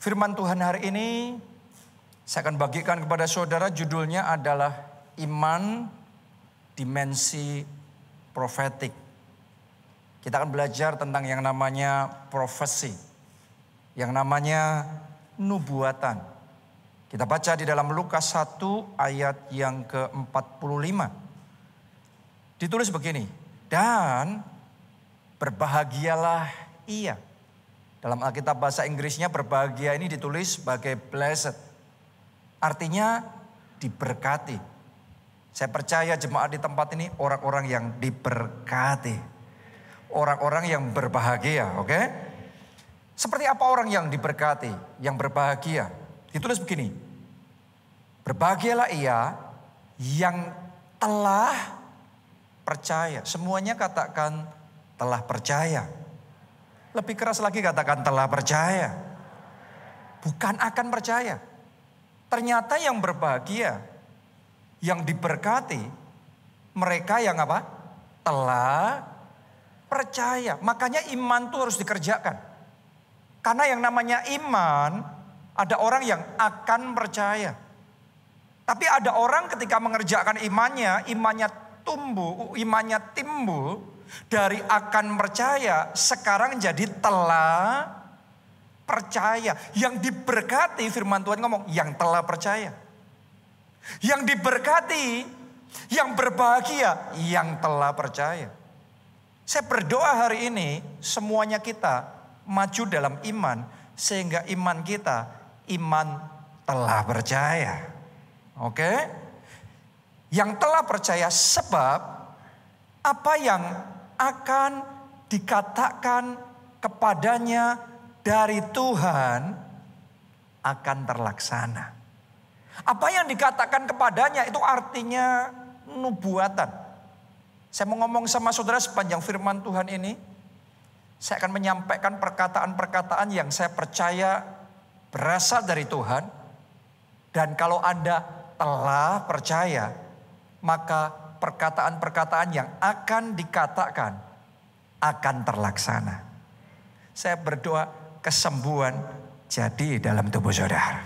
Firman Tuhan hari ini saya akan bagikan kepada saudara, judulnya adalah Iman Dimensi Profetik. Kita akan belajar tentang yang namanya profesi, yang namanya nubuatan. Kita baca di dalam Lukas 1 ayat yang ke-45. Ditulis begini, dan berbahagialah ia. Dalam Alkitab bahasa Inggrisnya berbahagia ini ditulis sebagai blessed. Artinya diberkati. Saya percaya jemaat di tempat ini orang-orang yang diberkati. Orang-orang yang berbahagia, oke? Seperti apa orang yang diberkati, yang berbahagia? Ditulis begini. Berbahagialah ia yang telah percaya. Semuanya katakan telah percaya. Lebih keras lagi katakan telah percaya. Bukan akan percaya. Ternyata yang berbahagia, yang diberkati, mereka yang apa? Telah percaya. Makanya iman itu harus dikerjakan. Karena yang namanya iman, ada orang yang akan percaya. Tapi ada orang ketika mengerjakan imannya tumbuh, imannya timbul. Dari akan percaya sekarang jadi telah percaya. Yang diberkati firman Tuhan ngomong yang telah percaya. Yang diberkati, yang berbahagia, yang telah percaya. Saya berdoa hari ini semuanya kita maju dalam iman. Sehingga iman kita iman telah percaya. Oke? Yang telah percaya sebab apa yang akan dikatakan kepadanya dari Tuhan akan terlaksana. Apa yang dikatakan kepadanya itu artinya nubuatan. Saya mau ngomong sama saudara sepanjang firman Tuhan ini. Saya akan menyampaikan perkataan-perkataan yang saya percaya berasal dari Tuhan. Dan kalau Anda telah percaya, maka perkataan-perkataan yang akan dikatakan akan terlaksana. Saya berdoa kesembuhan jadi dalam tubuh saudara.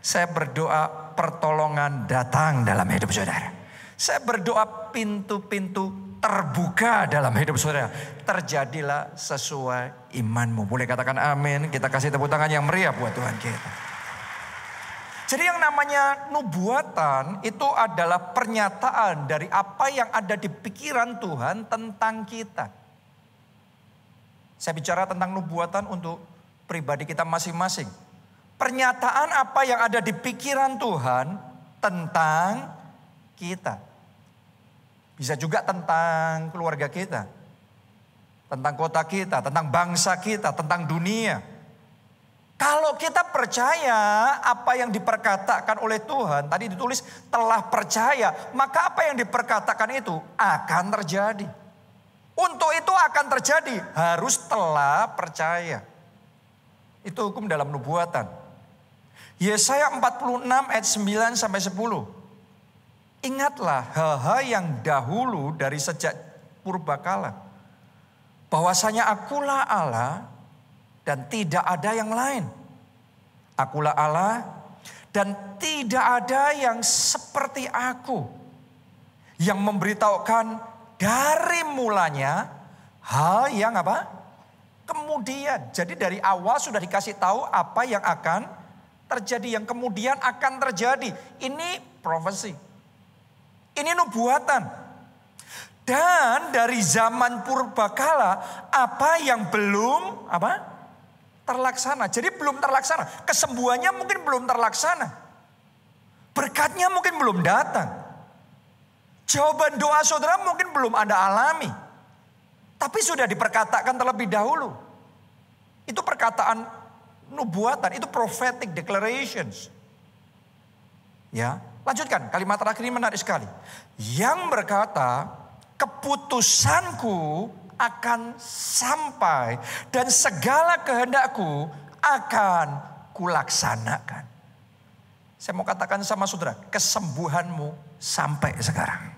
Saya berdoa pertolongan datang dalam hidup saudara. Saya berdoa pintu-pintu terbuka dalam hidup saudara. Terjadilah sesuai imanmu. Boleh katakan amin. Kita kasih tepuk tangan yang meriah buat Tuhan kita. Jadi yang namanya nubuatan itu adalah pernyataan dari apa yang ada di pikiran Tuhan tentang kita. Saya bicara tentang nubuatan untuk pribadi kita masing-masing. Pernyataan apa yang ada di pikiran Tuhan tentang kita. Bisa juga tentang keluarga kita. Tentang kota kita, tentang bangsa kita, tentang dunia. Kalau kita percaya apa yang diperkatakan oleh Tuhan, tadi ditulis telah percaya, maka apa yang diperkatakan itu akan terjadi. Untuk itu akan terjadi, harus telah percaya. Itu hukum dalam nubuatan. Yesaya 46 ayat 9 sampai 10. Ingatlah hal-hal yang dahulu dari sejak purbakala. Bahwasanya akulah Allah dan tidak ada yang lain. Akulah Allah dan tidak ada yang seperti aku. Yang memberitahukan dari mulanya hal yang apa? Kemudian. Jadi dari awal sudah dikasih tahu apa yang akan terjadi. Yang kemudian akan terjadi. Ini profesi. Ini nubuatan. Dan dari zaman purbakala apa yang belum apa? Terlaksana. Jadi belum terlaksana. Kesembuhannya mungkin belum terlaksana. Berkatnya mungkin belum datang. Jawaban doa saudara mungkin belum Anda alami. Tapi sudah diperkatakan terlebih dahulu. Itu perkataan nubuatan. Itu prophetic declarations. Ya, lanjutkan. Kalimat terakhir ini menarik sekali. Yang berkata, keputusanku akan sampai dan segala kehendakku akan kulaksanakan. Saya mau katakan sama saudara, kesembuhanmu sampai sekarang.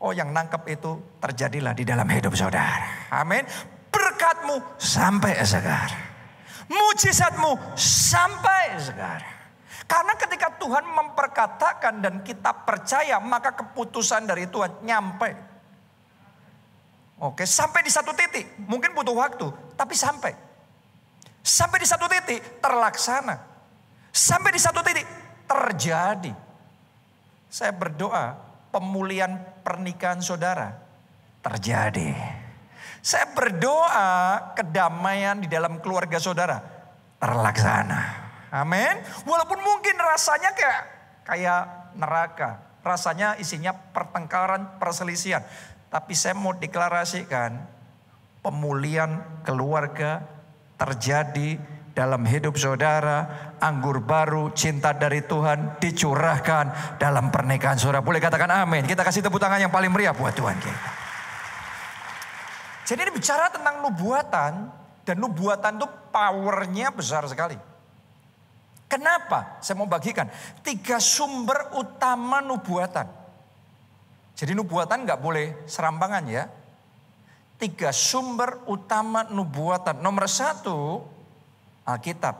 Oh, yang nangkep itu terjadilah di dalam hidup saudara. Amin. Berkatmu sampai sekarang. Mujizatmu sampai sekarang. Karena ketika Tuhan memperkatakan dan kita percaya, maka keputusan dari Tuhan nyampe. Oke, sampai di satu titik. Mungkin butuh waktu, tapi sampai. Sampai di satu titik terlaksana. Sampai di satu titik terjadi. Saya berdoa pemulihan pernikahan saudara terjadi. Saya berdoa kedamaian di dalam keluarga saudara terlaksana. Amin. Walaupun mungkin rasanya kayak neraka. Rasanya isinya pertengkaran, perselisihan. Tapi saya mau deklarasikan pemulihan keluarga terjadi dalam hidup saudara. Anggur baru, cinta dari Tuhan dicurahkan dalam pernikahan saudara. Boleh katakan amin. Kita kasih tepuk tangan yang paling meriah buat Tuhan kita. Jadi ini bicara tentang nubuatan. Dan nubuatan itu powernya besar sekali. Kenapa? Saya mau bagikan 3 sumber utama nubuatan. Jadi nubuatan gak boleh serampangan ya. 3 sumber utama nubuatan. Nomor 1, Alkitab.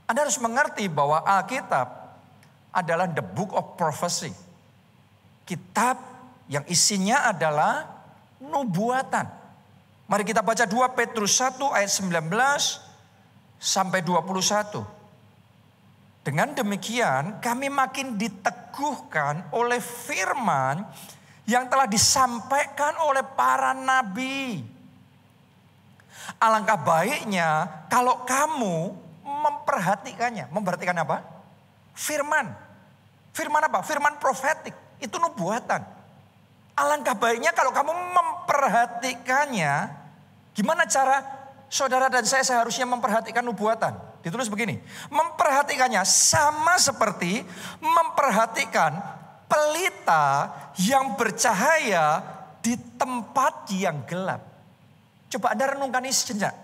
Anda harus mengerti bahwa Alkitab adalah the book of prophecy. Kitab yang isinya adalah nubuatan. Mari kita baca 2 Petrus 1 ayat 19 sampai 21. Dengan demikian kami makin diteguhkan oleh firman yang telah disampaikan oleh para nabi. Alangkah baiknya kalau kamu memperhatikannya. Memperhatikan apa? Firman. Firman apa? Firman profetik. Itu nubuatan. Alangkah baiknya kalau kamu memperhatikannya. Gimana cara saudara dan saya seharusnya memperhatikan nubuatan? Ditulis begini, memperhatikannya sama seperti memperhatikan pelita yang bercahaya di tempat yang gelap. Coba Anda renungkan ini sejenak.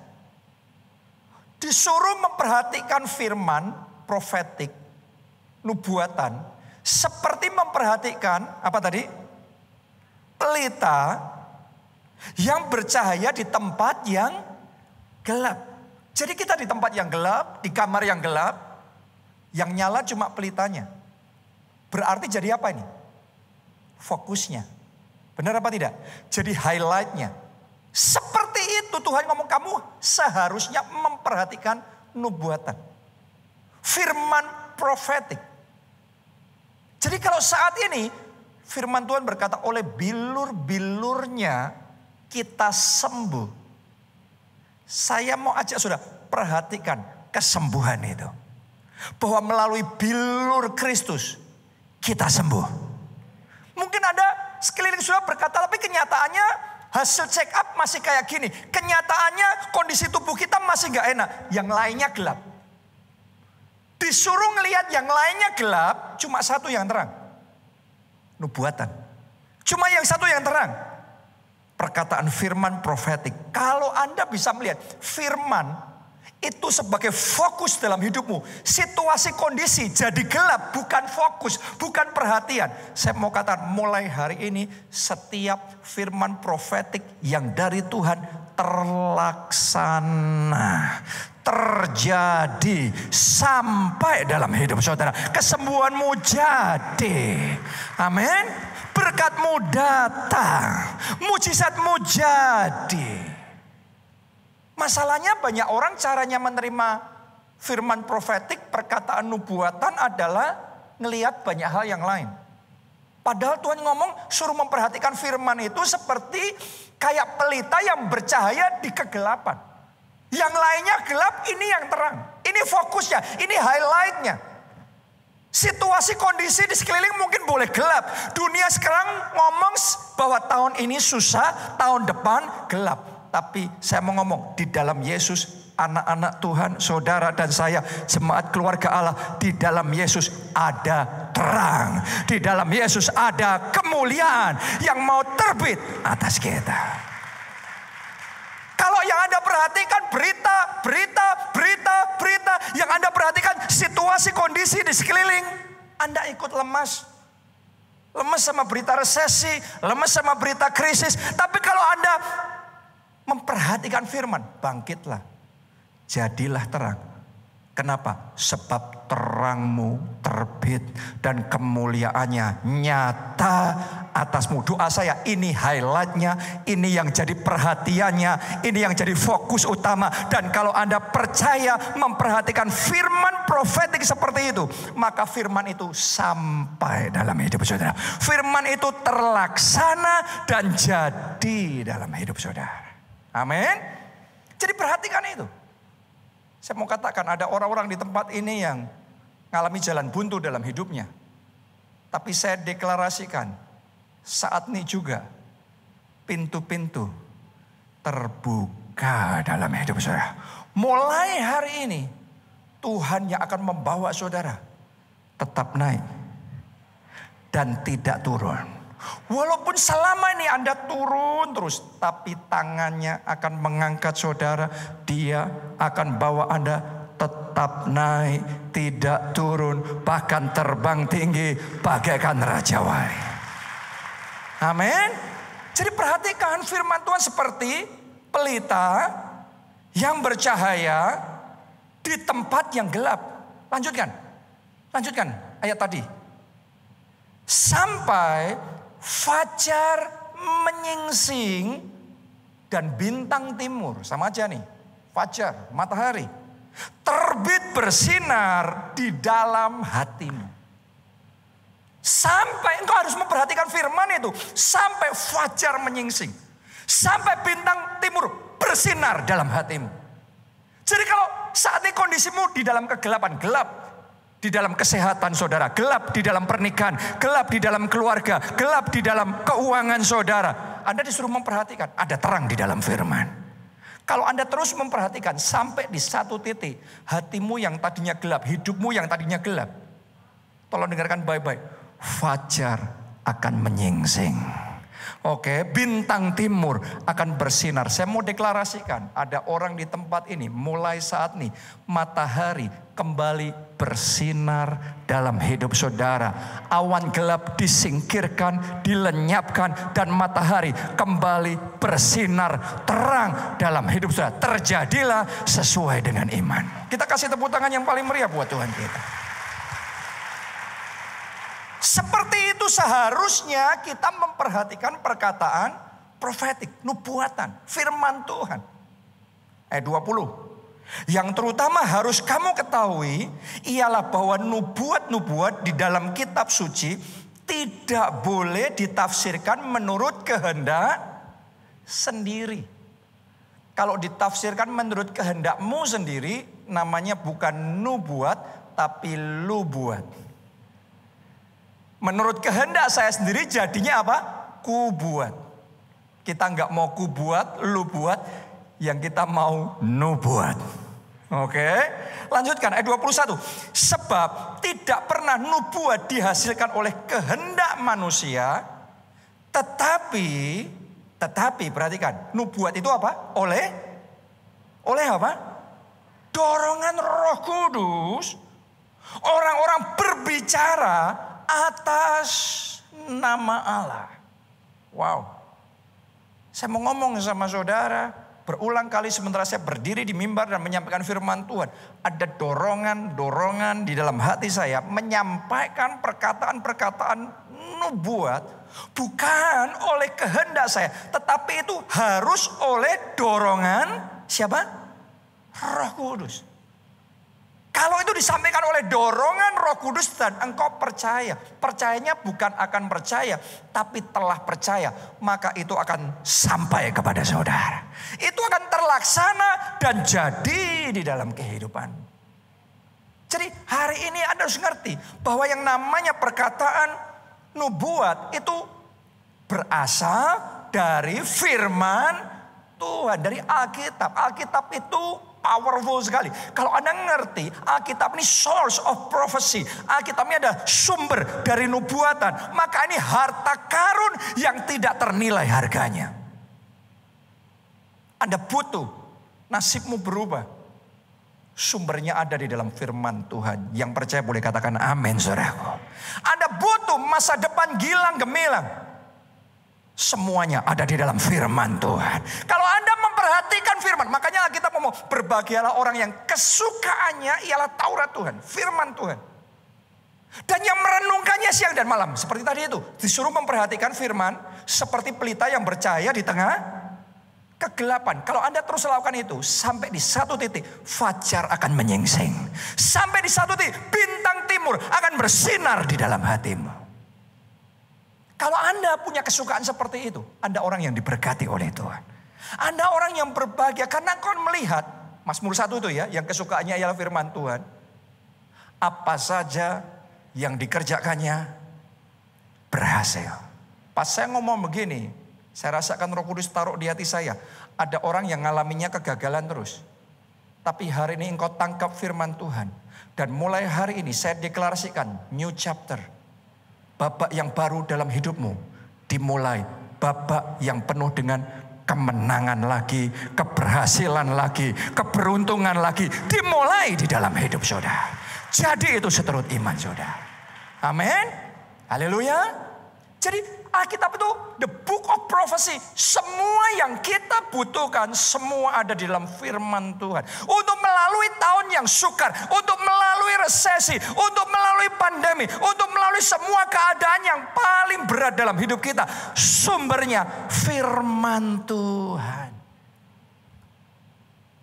Disuruh memperhatikan firman profetik, nubuatan, seperti memperhatikan apa tadi? Pelita yang bercahaya di tempat yang gelap. Jadi kita di tempat yang gelap, di kamar yang gelap, yang nyala cuma pelitanya. Berarti jadi apa ini? Fokusnya. Benar apa tidak? Jadi highlightnya. Seperti itu Tuhan ngomong, kamu seharusnya memperhatikan nubuatan. Firman profetik. Jadi kalau saat ini firman Tuhan berkata oleh bilur-bilurnya kita sembuh. Saya mau ajak saudara perhatikan kesembuhan itu. Bahwa melalui bilur Kristus kita sembuh. Mungkin ada sekeliling saudara berkata, tapi kenyataannya hasil check up masih kayak gini. Kenyataannya kondisi tubuh kita masih gak enak. Yang lainnya gelap. Disuruh ngelihat yang lainnya gelap, cuma satu yang terang. Nubuatan. Cuma yang satu yang terang. Perkataan firman profetik. Kalau Anda bisa melihat firman itu sebagai fokus dalam hidupmu. Situasi kondisi jadi gelap, bukan fokus, bukan perhatian. Saya mau katakan mulai hari ini setiap firman profetik yang dari Tuhan terlaksana. Terjadi sampai dalam hidup saudara. Kesembuhanmu jadi. Amin. Berkatmu datang, mujizatmu jadi. Masalahnya banyak orang caranya menerima firman profetik, perkataan nubuatan adalah ngelihat banyak hal yang lain. Padahal Tuhan ngomong suruh memperhatikan firman itu seperti kayak pelita yang bercahaya di kegelapan. Yang lainnya gelap, ini yang terang. Ini fokusnya, ini highlightnya. Situasi kondisi di sekeliling mungkin boleh gelap. Dunia sekarang ngomong bahwa tahun ini susah, tahun depan gelap. Tapi saya mau ngomong di dalam Yesus, anak-anak Tuhan, saudara dan saya, jemaat keluarga Allah, di dalam Yesus ada terang. Di dalam Yesus ada kemuliaan yang mau terbit atas kita. Kalau yang Anda perhatikan berita yang Anda perhatikan situasi kondisi di sekeliling, Anda ikut lemas. Lemas sama berita resesi, lemas sama berita krisis. Tapi kalau Anda memperhatikan firman, bangkitlah. jadilah terang. Kenapa? Sebab terangmu terbit dan kemuliaannya nyata atasmu. Doa saya, ini highlightnya, ini yang jadi perhatiannya, ini yang jadi fokus utama. Dan kalau Anda percaya memperhatikan firman profetik seperti itu, maka firman itu sampai dalam hidup saudara. Firman itu terlaksana dan jadi dalam hidup saudara. Amin. Jadi perhatikan itu. Saya mau katakan ada orang-orang di tempat ini yang mengalami jalan buntu dalam hidupnya. Tapi saya deklarasikan, saat ini juga pintu-pintu terbuka dalam hidup saudara. Mulai hari ini Tuhan yang akan membawa saudara tetap naik dan tidak turun. Walaupun selama ini Anda turun terus, tapi tangannya akan mengangkat saudara. Dia akan bawa Anda tetap naik, tidak turun, bahkan terbang tinggi bagaikan Raja Wali. Amin. Jadi perhatikan firman Tuhan seperti pelita yang bercahaya di tempat yang gelap. Lanjutkan ayat tadi. Sampai fajar menyingsing dan bintang timur. Sama aja nih. Fajar, matahari. Terbit bersinar di dalam hatimu. Sampai engkau harus memperhatikan firman itu. Sampai fajar menyingsing. Sampai bintang timur bersinar dalam hatimu. Jadi kalau saat ini kondisimu di dalam kegelapan, gelap. Di dalam kesehatan saudara, gelap di dalam pernikahan, gelap di dalam keluarga, gelap di dalam keuangan saudara. Anda disuruh memperhatikan, ada terang di dalam firman. Kalau Anda terus memperhatikan sampai di satu titik, hatimu yang tadinya gelap, hidupmu yang tadinya gelap. Tolong dengarkan baik-baik. Fajar akan menyingsing. Oke, bintang timur akan bersinar. Saya mau deklarasikan, ada orang di tempat ini mulai saat ini matahari kembali bersinar dalam hidup saudara. Awan gelap disingkirkan, dilenyapkan, dan matahari kembali bersinar terang dalam hidup saudara. Terjadilah sesuai dengan iman. Kita kasih tepuk tangan yang paling meriah buat Tuhan kita. Seperti itu seharusnya kita memperhatikan perkataan profetik, nubuatan, firman Tuhan. Ayat 20. Yang terutama harus kamu ketahui ialah bahwa nubuat-nubuat di dalam kitab suci tidak boleh ditafsirkan menurut kehendak sendiri. Kalau ditafsirkan menurut kehendakmu sendiri, namanya bukan nubuat tapi lubuat. Menurut kehendak saya sendiri jadinya apa? Kubuat. Kita nggak mau kubuat, lu buat. Yang kita mau nubuat. Oke. Lanjutkan ayat 21. Sebab tidak pernah nubuat dihasilkan oleh kehendak manusia. Tetapi perhatikan. Nubuat itu apa? Oleh apa? Dorongan Roh Kudus. Orang-orang berbicara atas nama Allah. Wow. Saya mau ngomong sama saudara. Berulang kali sementara saya berdiri di mimbar dan menyampaikan firman Tuhan. Ada dorongan di dalam hati saya. Menyampaikan perkataan-perkataan nubuat. Bukan oleh kehendak saya. Tetapi itu harus oleh dorongan siapa? Roh Kudus. Kalau itu disampaikan oleh dorongan Roh Kudus dan engkau percaya. Percayanya bukan akan percaya, tapi telah percaya. Maka itu akan sampai kepada saudara. Itu akan terlaksana dan jadi di dalam kehidupan. Jadi hari ini Anda harus ngerti bahwa yang namanya perkataan nubuat itu berasal dari firman Tuhan. Dari Alkitab. Alkitab itu powerful sekali. Kalau Anda ngerti, Alkitab ini source of prophecy. Alkitab ini ada sumber dari nubuatan. Maka ini harta karun yang tidak ternilai harganya. Anda butuh, nasibmu berubah. Sumbernya ada di dalam firman Tuhan. Yang percaya boleh katakan amin, saudaraku. Anda butuh masa depan gilang gemilang. Semuanya ada di dalam firman Tuhan. Kalau Anda memperhatikan firman, makanya kita ngomong berbahagialah orang yang kesukaannya ialah Taurat Tuhan, firman Tuhan. Dan yang merenungkannya siang dan malam. Seperti tadi itu, disuruh memperhatikan firman seperti pelita yang bercahaya di tengah kegelapan. Kalau Anda terus lakukan itu, sampai di satu titik fajar akan menyingsing. Sampai di satu titik bintang timur akan bersinar di dalam hatimu. Kalau Anda punya kesukaan seperti itu, Anda orang yang diberkati oleh Tuhan. Anda orang yang berbahagia karena kau melihat, Mazmur 1 itu ya, yang kesukaannya ialah firman Tuhan. Apa saja yang dikerjakannya berhasil. Pas saya ngomong begini, saya rasakan Roh Kudus taruh di hati saya. Ada orang yang ngalaminya kegagalan terus. Tapi hari ini engkau tangkap firman Tuhan. Dan mulai hari ini saya deklarasikan new chapter. Babak yang baru dalam hidupmu dimulai. Babak yang penuh dengan kemenangan lagi, keberhasilan lagi, keberuntungan lagi. Dimulai di dalam hidup saudara. Jadi itu seturut iman saudara. Amin. Haleluya. Jadi Alkitab itu the book of prophecy. Semua yang kita butuhkan semua ada di dalam firman Tuhan. Untuk melalui tahun yang sukar, untuk melalui resesi, untuk melalui pandemi, untuk melalui semua keadaan yang paling berat dalam hidup kita. Sumbernya firman Tuhan.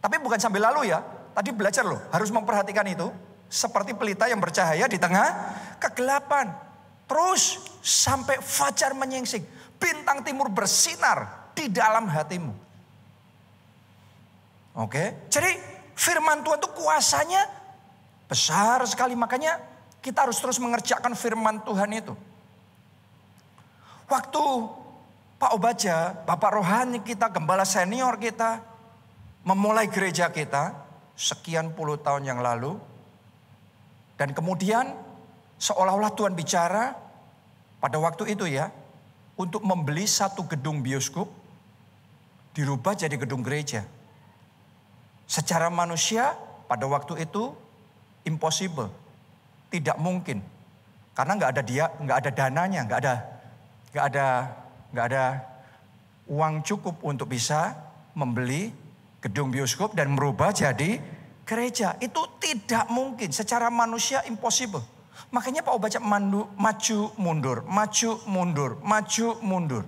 Tapi bukan sambil lalu ya. Tadi belajar loh, harus memperhatikan itu. Seperti pelita yang bercahaya di tengah kegelapan. Terus sampai fajar menyingsing. Bintang timur bersinar di dalam hatimu. Oke. Jadi firman Tuhan itu kuasanya besar sekali. Makanya kita harus terus mengerjakan firman Tuhan itu. Waktu Pak Obaja, Bapak Rohani kita, Gembala senior kita, memulai gereja kita sekian puluh tahun yang lalu. Dan kemudian seolah-olah Tuhan bicara pada waktu itu ya, untuk membeli satu gedung bioskop, dirubah jadi gedung gereja. Secara manusia pada waktu itu impossible, tidak mungkin, karena nggak ada dananya, nggak ada uang cukup untuk bisa membeli gedung bioskop dan merubah jadi gereja. Itu tidak mungkin, secara manusia impossible. Makanya Pak Obaja maju mundur, maju mundur, maju mundur.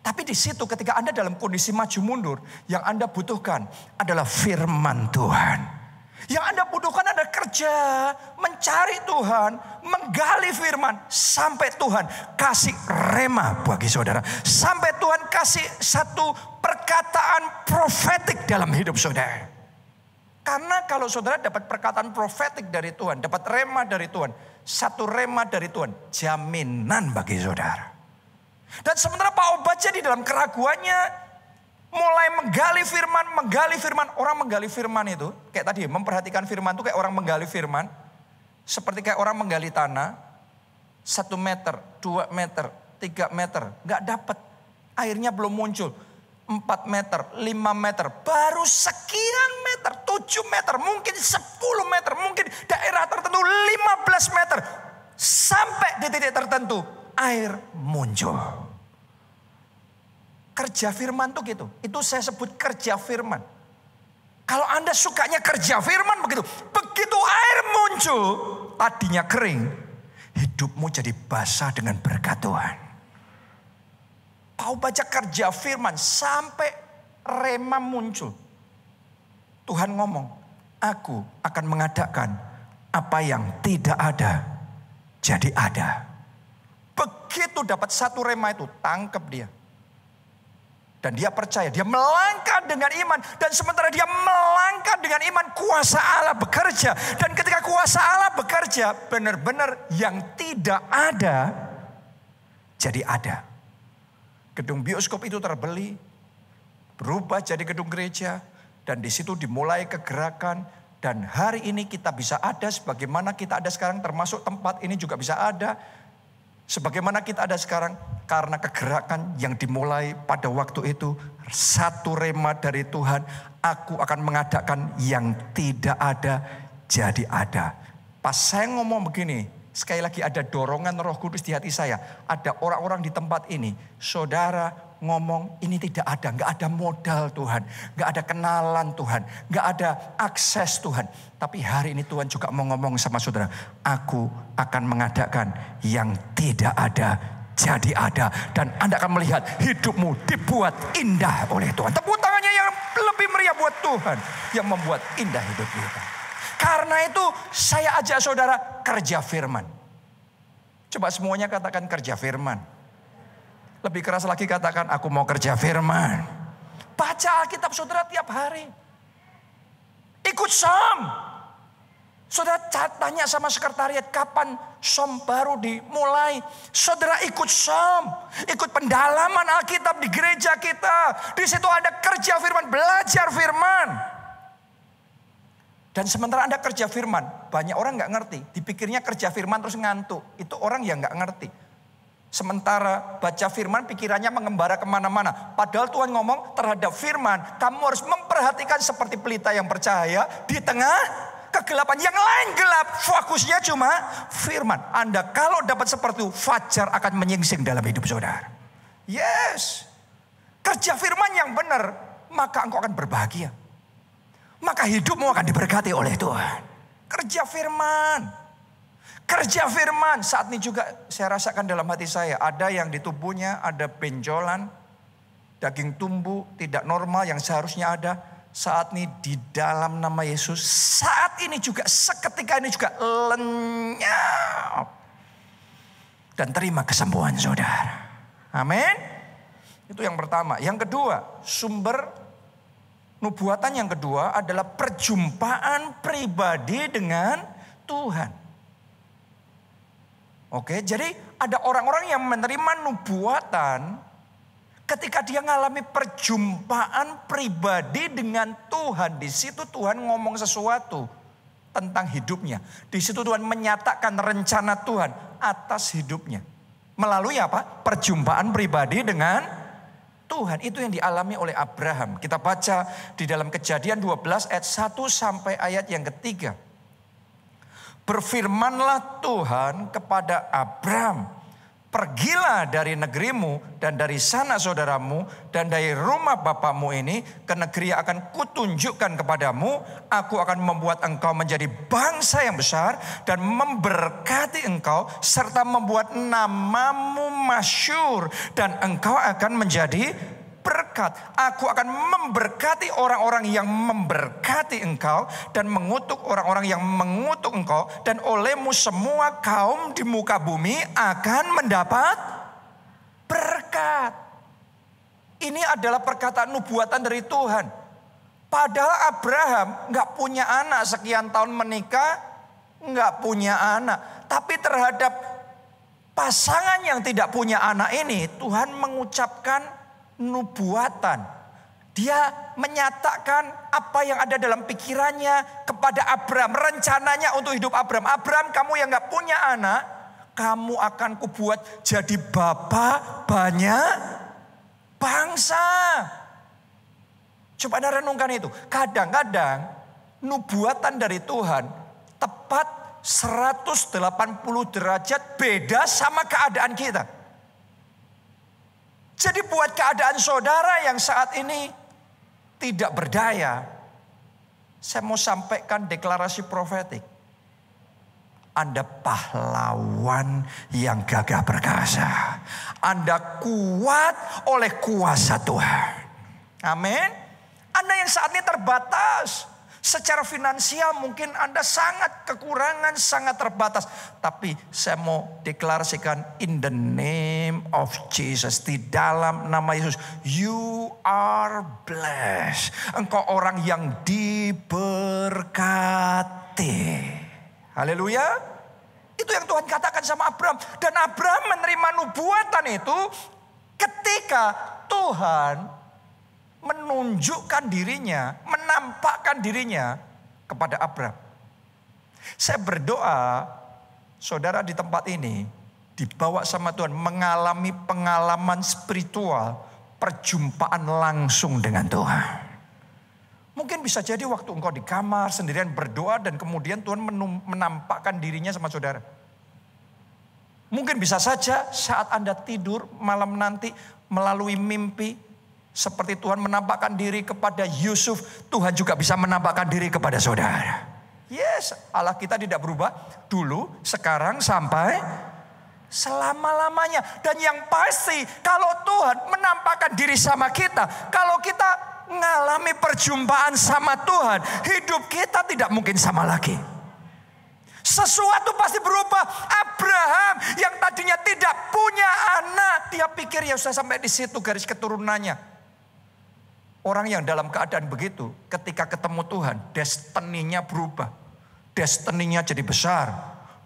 Tapi di situ ketika Anda dalam kondisi maju mundur, yang Anda butuhkan adalah firman Tuhan. Yang Anda butuhkan adalah kerja, mencari Tuhan, menggali firman. Sampai Tuhan kasih rema bagi saudara. Sampai Tuhan kasih satu perkataan profetik dalam hidup saudara. Karena kalau saudara dapat perkataan profetik dari Tuhan, dapat rema dari Tuhan, satu rema dari Tuhan, jaminan bagi saudara. Dan sementara Pak Obaja di dalam keraguannya, mulai menggali firman, orang menggali firman itu, kayak tadi memperhatikan firman itu kayak orang menggali firman, seperti kayak orang menggali tanah, 1 meter, 2 meter, 3 meter, gak dapat, airnya belum muncul. 4 meter, 5 meter, baru sekian meter, 7 meter, mungkin 10 meter, mungkin daerah tertentu 15 meter. Sampai di titik tertentu, air muncul. Kerja firman tuh gitu, itu saya sebut kerja firman. Kalau Anda sukanya kerja firman begitu air muncul, tadinya kering, hidupmu jadi basah dengan berkat Tuhan. Kau baca kerja firman sampai rema muncul. Tuhan ngomong, aku akan mengadakan apa yang tidak ada jadi ada. Begitu dapat satu rema itu, tangkap dia. Dan dia percaya, dia melangkah dengan iman. Dan sementara dia melangkah dengan iman, kuasa Allah bekerja. Dan ketika kuasa Allah bekerja, benar-benar yang tidak ada jadi ada. Gedung bioskop itu terbeli, berubah jadi gedung gereja, dan di situ dimulai kegerakan. Dan hari ini kita bisa ada sebagaimana kita ada sekarang, termasuk tempat ini juga bisa ada sebagaimana kita ada sekarang, karena kegerakan yang dimulai pada waktu itu. Satu rema dari Tuhan, aku akan mengadakan yang tidak ada jadi ada. Pas saya ngomong begini, Sekali lagi ada dorongan Roh Kudus di hati saya. Ada orang-orang di tempat ini. Saudara ngomong ini tidak ada. Gak ada modal Tuhan. Gak ada kenalan Tuhan. Gak ada akses Tuhan. Tapi hari ini Tuhan juga mau ngomong sama saudara. Aku akan mengadakan yang tidak ada jadi ada. Dan Anda akan melihat hidupmu dibuat indah oleh Tuhan. Tepuk tangannya yang lebih meriah buat Tuhan. Yang membuat indah hidup kita. Karena itu saya ajak saudara kerja firman. Coba semuanya katakan kerja firman. Lebih keras lagi katakan aku mau kerja firman. Baca Alkitab saudara tiap hari. Ikut som. Saudara tanya sama sekretariat kapan som baru dimulai. Saudara ikut som. Ikut pendalaman Alkitab di gereja kita. Di situ ada kerja firman, belajar firman. Dan sementara Anda kerja firman, banyak orang gak ngerti. Dipikirnya kerja firman terus ngantuk. Itu orang yang gak ngerti. Sementara baca firman pikirannya mengembara kemana-mana. Padahal Tuhan ngomong terhadap firman, kamu harus memperhatikan seperti pelita yang bercahaya di tengah kegelapan. Yang lain gelap, fokusnya cuma firman. Anda kalau dapat seperti itu, fajar akan menyingsing dalam hidup saudara. Yes. Kerja firman yang benar, maka engkau akan berbahagia. Maka hidupmu akan diberkati oleh Tuhan. Kerja firman. Kerja firman. Saat ini juga saya rasakan dalam hati saya. Ada yang di tubuhnya ada benjolan. Daging tumbuh tidak normal yang seharusnya ada. Saat ini di dalam nama Yesus. Saat ini juga seketika ini juga lenyap. Dan terima kesembuhan saudara. Amin. Itu yang pertama. Yang kedua, sumber nubuatan yang kedua adalah perjumpaan pribadi dengan Tuhan. Oke, jadi ada orang-orang yang menerima nubuatan ketika dia mengalami perjumpaan pribadi dengan Tuhan. Di situ Tuhan ngomong sesuatu tentang hidupnya. Di situ Tuhan menyatakan rencana Tuhan atas hidupnya. Melalui apa? Perjumpaan pribadi dengan Tuhan. Itu yang dialami oleh Abraham. Kita baca di dalam Kejadian 12 ayat 1 sampai ayat yang ketiga. Berfirmanlah Tuhan kepada Abraham, pergilah dari negerimu dan dari sana saudaramu dan dari rumah bapamu ini ke negeri yang akan kutunjukkan kepadamu. Aku akan membuat engkau menjadi bangsa yang besar dan memberkati engkau serta membuat namamu masyhur dan engkau akan menjadi berkat. Aku akan memberkati orang-orang yang memberkati engkau dan mengutuk orang-orang yang mengutuk engkau, dan olehmu semua kaum di muka bumi akan mendapat berkat. Ini adalah perkataan nubuatan dari Tuhan. Padahal Abraham gak punya anak, sekian tahun menikah gak punya anak. Tapi terhadap pasangan yang tidak punya anak ini Tuhan mengucapkan nubuatan. Dia menyatakan apa yang ada dalam pikirannya kepada Abraham. Rencananya untuk hidup Abraham. Abraham, kamu yang gak punya anak, kamu akan kubuat jadi bapa banyak bangsa. Coba Anda renungkan itu. Kadang-kadang nubuatan dari Tuhan tepat 180 derajat beda sama keadaan kita. Jadi buat keadaan saudara yang saat ini tidak berdaya, saya mau sampaikan deklarasi profetik. Anda pahlawan yang gagah perkasa. Anda kuat oleh kuasa Tuhan. Amin. Anda yang saat ini terbatas. Secara finansial mungkin Anda sangat kekurangan, sangat terbatas. Tapi saya mau deklarasikan in the name of Jesus. Di dalam nama Yesus. You are blessed. Engkau orang yang diberkati. Haleluya. Itu yang Tuhan katakan sama Abraham. Dan Abraham menerima nubuatan itu ketika Tuhan menunjukkan dirinya, menampakkan dirinya kepada Abraham. Saya berdoa saudara di tempat ini dibawa sama Tuhan mengalami pengalaman spiritual, perjumpaan langsung dengan Tuhan. Mungkin bisa jadi waktu engkau di kamar sendirian berdoa dan kemudian Tuhan menampakkan dirinya sama saudara. Mungkin bisa saja saat Anda tidur malam nanti melalui mimpi, seperti Tuhan menampakkan diri kepada Yusuf, Tuhan juga bisa menampakkan diri kepada saudara. Yes, Allah kita tidak berubah dulu, sekarang, sampai selama-lamanya. Dan yang pasti kalau Tuhan menampakkan diri sama kita, kalau kita mengalami perjumpaan sama Tuhan, hidup kita tidak mungkin sama lagi. Sesuatu pasti berubah. Abraham yang tadinya tidak punya anak, dia pikir ya sudah sampai di situ garis keturunannya. Orang yang dalam keadaan begitu, ketika ketemu Tuhan, destininya berubah. Destininya jadi besar.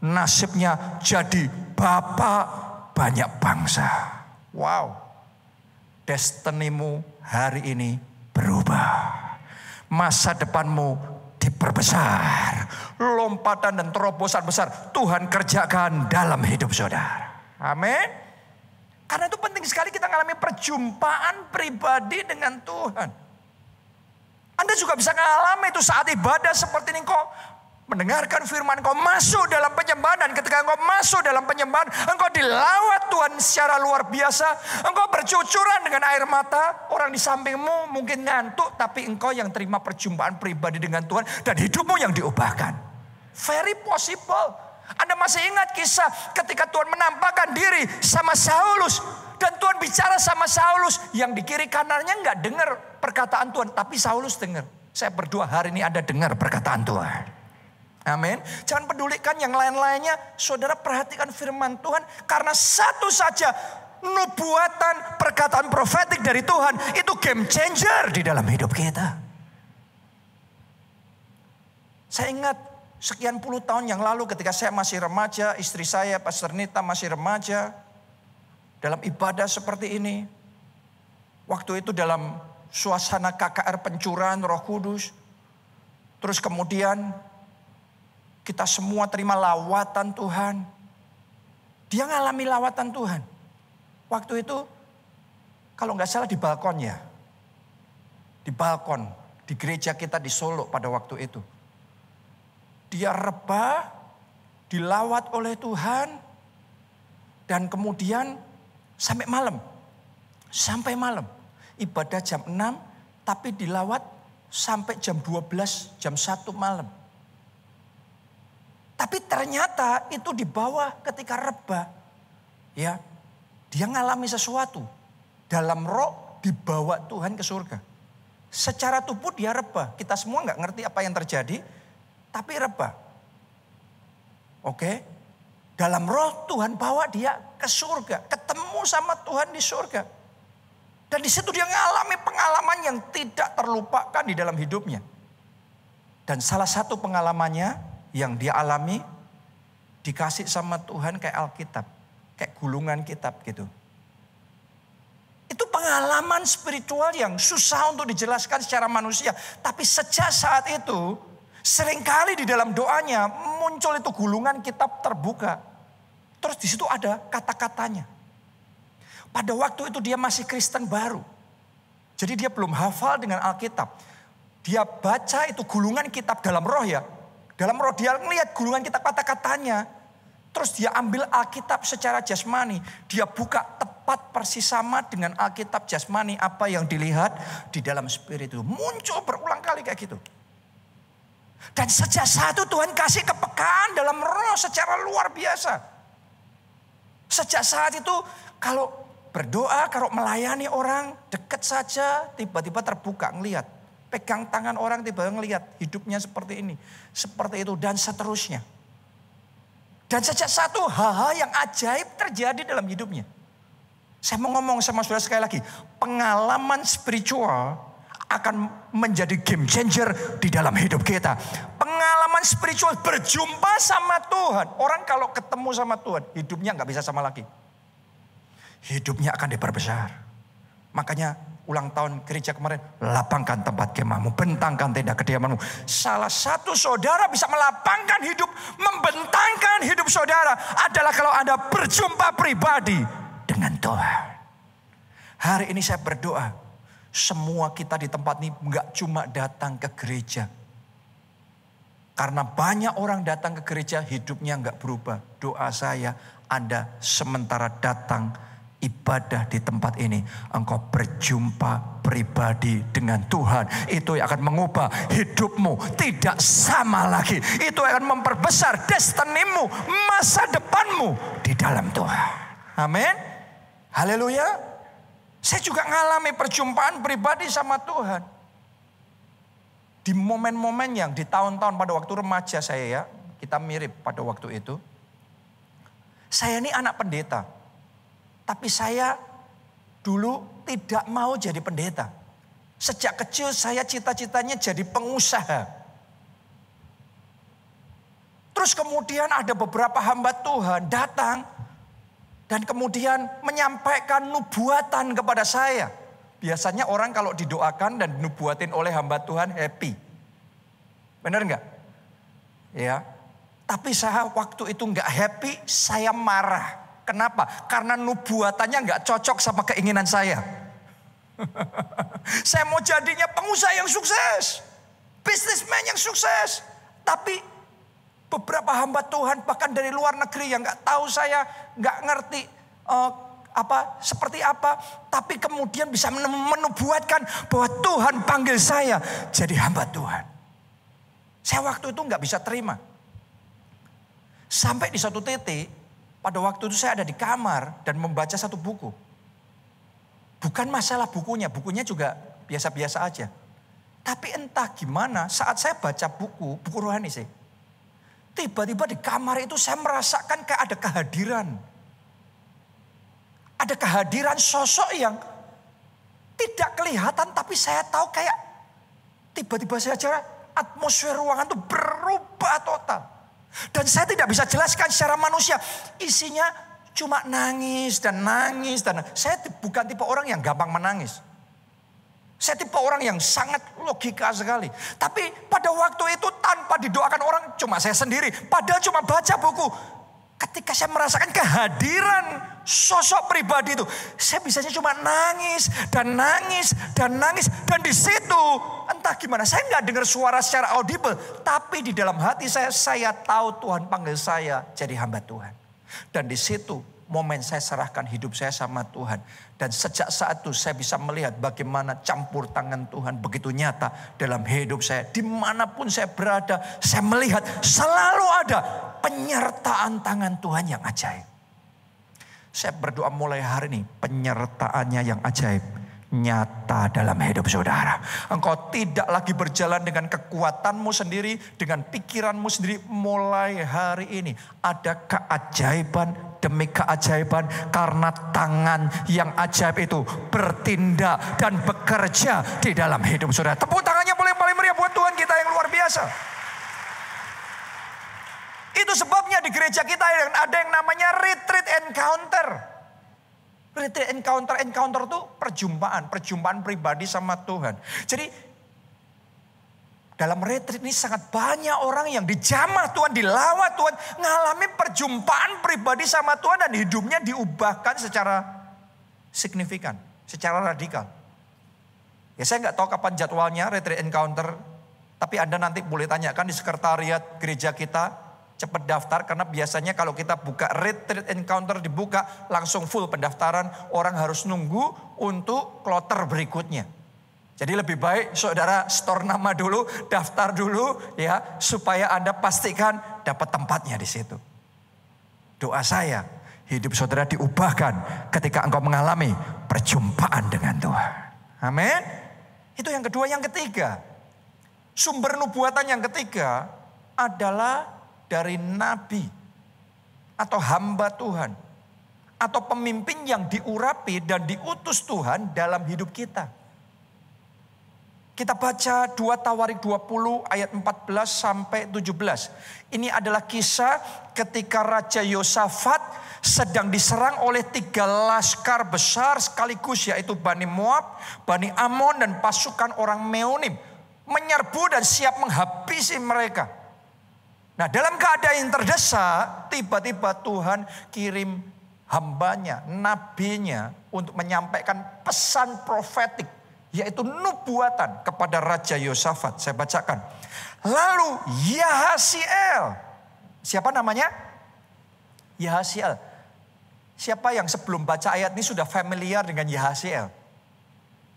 Nasibnya jadi bapak banyak bangsa. Wow. Destinimu hari ini berubah. Masa depanmu diperbesar. Lompatan dan terobosan besar Tuhan kerjakan dalam hidup saudara. Amin. Karena itu penting sekali kita mengalami perjumpaan pribadi dengan Tuhan. Anda juga bisa mengalami itu saat ibadah seperti ini, kok mendengarkan firman, engkau masuk dalam penyembahan, dan ketika engkau masuk dalam penyembahan, engkau dilawat Tuhan secara luar biasa. Engkau bercucuran dengan air mata, orang di sampingmu mungkin ngantuk, tapi engkau yang terima perjumpaan pribadi dengan Tuhan dan hidupmu yang diubahkan. Very possible. Anda masih ingat kisah ketika Tuhan menampakkan diri sama Saulus, dan Tuhan bicara sama Saulus, yang di kiri kanannya nggak dengar perkataan Tuhan, tapi Saulus dengar. Saya berdoa hari ini Anda dengar perkataan Tuhan. Amin. Jangan pedulikan yang lain-lainnya. Saudara perhatikan firman Tuhan. Karena satu saja nubuatan, perkataan profetik dari Tuhan, itu game changer di dalam hidup kita. Saya ingat sekian puluh tahun yang lalu ketika saya masih remaja, istri saya Pastor Nita masih remaja, dalam ibadah seperti ini. Waktu itu dalam suasana KKR pencurahan Roh Kudus. Terus kemudian kita semua terima lawatan Tuhan. Dia ngalami lawatan Tuhan. Waktu itu kalau nggak salah di balkon ya. Di balkon di gereja kita di Solo pada waktu itu. Dia rebah, dilawat oleh Tuhan. Dan kemudian sampai malam. Sampai malam. Ibadah jam 6 tapi dilawat sampai jam 12, jam 1 malam. Tapi ternyata itu di bawah ketika rebah. Ya, dia ngalami sesuatu. Dalam roh dibawa Tuhan ke surga. Secara tubuh dia rebah. Kita semua nggak ngerti apa yang terjadi. Tapi rebah. Oke. Dalam roh Tuhan bawa dia ke surga. Ketemu sama Tuhan di surga. Dan di situ dia ngalami pengalaman yang tidak terlupakan di dalam hidupnya. Dan salah satu pengalamannya yang dia alami, dikasih sama Tuhan kayak Alkitab, kayak gulungan kitab gitu. Itu pengalaman spiritual yang susah untuk dijelaskan secara manusia. Tapi sejak saat itu, seringkali di dalam doanya muncul itu gulungan kitab terbuka. Terus di situ ada kata-katanya. Pada waktu itu dia masih Kristen baru. Jadi dia belum hafal dengan Alkitab. Dia baca itu gulungan kitab dalam roh ya. Dalam roh dia melihat gulungan kitab kata-katanya. Terus dia ambil Alkitab secara jasmani. Dia buka tepat persis sama dengan Alkitab jasmani. Apa yang dilihat di dalam spirit itu. Muncul berulang kali kayak gitu. Dan sejak saat itu Tuhan kasih kepekaan dalam roh secara luar biasa. Sejak saat itu kalau berdoa, kalau melayani orang dekat saja tiba-tiba terbuka ngelihat. Pegang tangan orang tiba-tiba ngelihat hidupnya seperti ini. Seperti itu dan seterusnya. Dan sejak satu hal-hal yang ajaib terjadi dalam hidupnya. Saya mau ngomong sama saudara sekali lagi. Pengalaman spiritual akan menjadi game changer di dalam hidup kita. Pengalaman spiritual berjumpa sama Tuhan. Orang kalau ketemu sama Tuhan hidupnya gak bisa sama lagi. Hidupnya akan diperbesar. Makanya ulang tahun gereja kemarin, lapangkan tempat kemahmu, bentangkan tenda kediamanmu. Salah satu saudara bisa melapangkan hidup, membentangkan hidup saudara adalah kalau Anda berjumpa pribadi dengan Tuhan. Hari ini saya berdoa, semua kita di tempat ini gak cuma datang ke gereja. Karena banyak orang datang ke gereja hidupnya nggak berubah. Doa saya, Anda sementara datang ibadah di tempat ini, engkau berjumpa pribadi dengan Tuhan. Itu yang akan mengubah hidupmu, tidak sama lagi. Itu akan memperbesar destinimu, masa depanmu di dalam Tuhan. Amin. Haleluya. Saya juga ngalami perjumpaan pribadi sama Tuhan. Di momen-momen yang di tahun-tahun pada waktu remaja saya ya, kita mirip pada waktu itu. Saya ini anak pendeta. Tapi saya dulu tidak mau jadi pendeta. Sejak kecil saya cita-citanya jadi pengusaha. Terus kemudian ada beberapa hamba Tuhan datang dan kemudian menyampaikan nubuatan kepada saya. Biasanya orang kalau didoakan dan dinubuatin oleh hamba Tuhan happy. Benar enggak? Ya. Tapi saya waktu itu enggak happy, saya marah. Kenapa? Karena nubuatannya enggak cocok sama keinginan saya. Saya mau jadinya pengusaha yang sukses. Businessman yang sukses. Tapi beberapa hamba Tuhan bahkan dari luar negeri yang enggak tahu saya, enggak ngerti seperti apa, tapi kemudian bisa menubuatkan bahwa Tuhan panggil saya jadi hamba Tuhan. Saya waktu itu nggak bisa terima. Sampai di satu titik, pada waktu itu saya ada di kamar dan membaca satu buku. Bukan masalah bukunya juga biasa-biasa aja. Tapi entah gimana saat saya baca buku rohani sih. Tiba-tiba di kamar itu saya merasakan kayak ada kehadiran. Ada kehadiran sosok yang tidak kelihatan tapi saya tahu kayak tiba-tiba saja atmosfer ruangan itu berubah total. Dan saya tidak bisa jelaskan secara manusia. Isinya cuma nangis dan nangis. Saya bukan tipe orang yang gampang menangis. Saya tipe orang yang sangat logika sekali. Tapi pada waktu itu tanpa didoakan orang cuma saya sendiri. Padahal cuma baca buku. Ketika saya merasakan kehadiran sosok pribadi itu, saya bisanya cuma nangis dan nangis dan nangis. Dan di situ entah gimana, saya nggak dengar suara secara audible, tapi di dalam hati saya tahu Tuhan panggil saya jadi hamba Tuhan. Dan di situ momen saya serahkan hidup saya sama Tuhan. Dan sejak saat itu saya bisa melihat bagaimana campur tangan Tuhan begitu nyata dalam hidup saya. Dimanapun saya berada, saya melihat selalu ada penyertaan tangan Tuhan yang ajaib. Saya berdoa mulai hari ini penyertaannya yang ajaib nyata dalam hidup saudara. Engkau tidak lagi berjalan dengan kekuatanmu sendiri, dengan pikiranmu sendiri. Mulai hari ini ada keajaiban demi keajaiban karena tangan yang ajaib itu bertindak dan bekerja di dalam hidup saudara. Tepuk tangannya paling meriah buat Tuhan kita yang luar biasa. Itu sebabnya di gereja kita ada yang namanya retreat encounter. Retreat encounter itu perjumpaan pribadi sama Tuhan. Jadi dalam retreat ini sangat banyak orang yang dijamah Tuhan, dilawat Tuhan, ngalami perjumpaan pribadi sama Tuhan dan hidupnya diubahkan secara signifikan, secara radikal. Ya saya nggak tahu kapan jadwalnya retreat encounter, tapi Anda nanti boleh tanyakan di sekretariat gereja kita. Cepat daftar karena biasanya kalau kita buka retreat encounter dibuka langsung full pendaftaran. Orang harus nunggu untuk kloter berikutnya. Jadi lebih baik saudara store nama dulu, daftar dulu ya. Supaya Anda pastikan dapat tempatnya di situ. Doa saya hidup saudara diubahkan ketika engkau mengalami perjumpaan dengan Tuhan. Amin. Itu yang kedua. Yang ketiga, sumber nubuatan yang ketiga adalah dari nabi atau hamba Tuhan atau pemimpin yang diurapi dan diutus Tuhan dalam hidup kita. Kita baca 2 Tawarik 20 ayat 14 sampai 17. Ini adalah kisah ketika Raja Yosafat sedang diserang oleh 3 laskar besar sekaligus, yaitu Bani Moab, Bani Amon dan pasukan orang Meonim. Menyerbu dan siap menghabisi mereka. Nah dalam keadaan yang terdesak, tiba-tiba Tuhan kirim hambanya, nabinya untuk menyampaikan pesan profetik, yaitu nubuatan kepada Raja Yosafat. Saya bacakan. Lalu Yahasiel. Siapa namanya? Yahasiel. Siapa yang sebelum baca ayat ini sudah familiar dengan Yahasiel?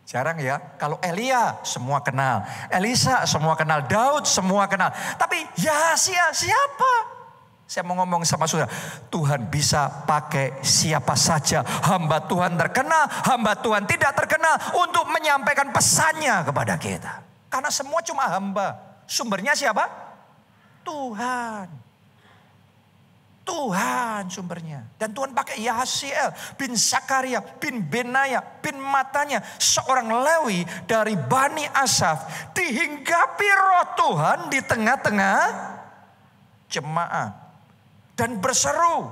Jarang ya. Kalau Elia semua kenal. Elisa semua kenal. Daud semua kenal. Tapi Yahasiel siapa? Saya mau ngomong sama saudara. Tuhan bisa pakai siapa saja. Hamba Tuhan terkenal, hamba Tuhan tidak terkenal. Untuk menyampaikan pesannya kepada kita. Karena semua cuma hamba. Sumbernya siapa? Tuhan. Tuhan sumbernya. Dan Tuhan pakai Yahasiel bin Zakaria bin Benaya bin Matanya. Seorang Lewi dari Bani Asaf. Dihinggapi roh Tuhan di tengah-tengah jemaat. Dan berseru.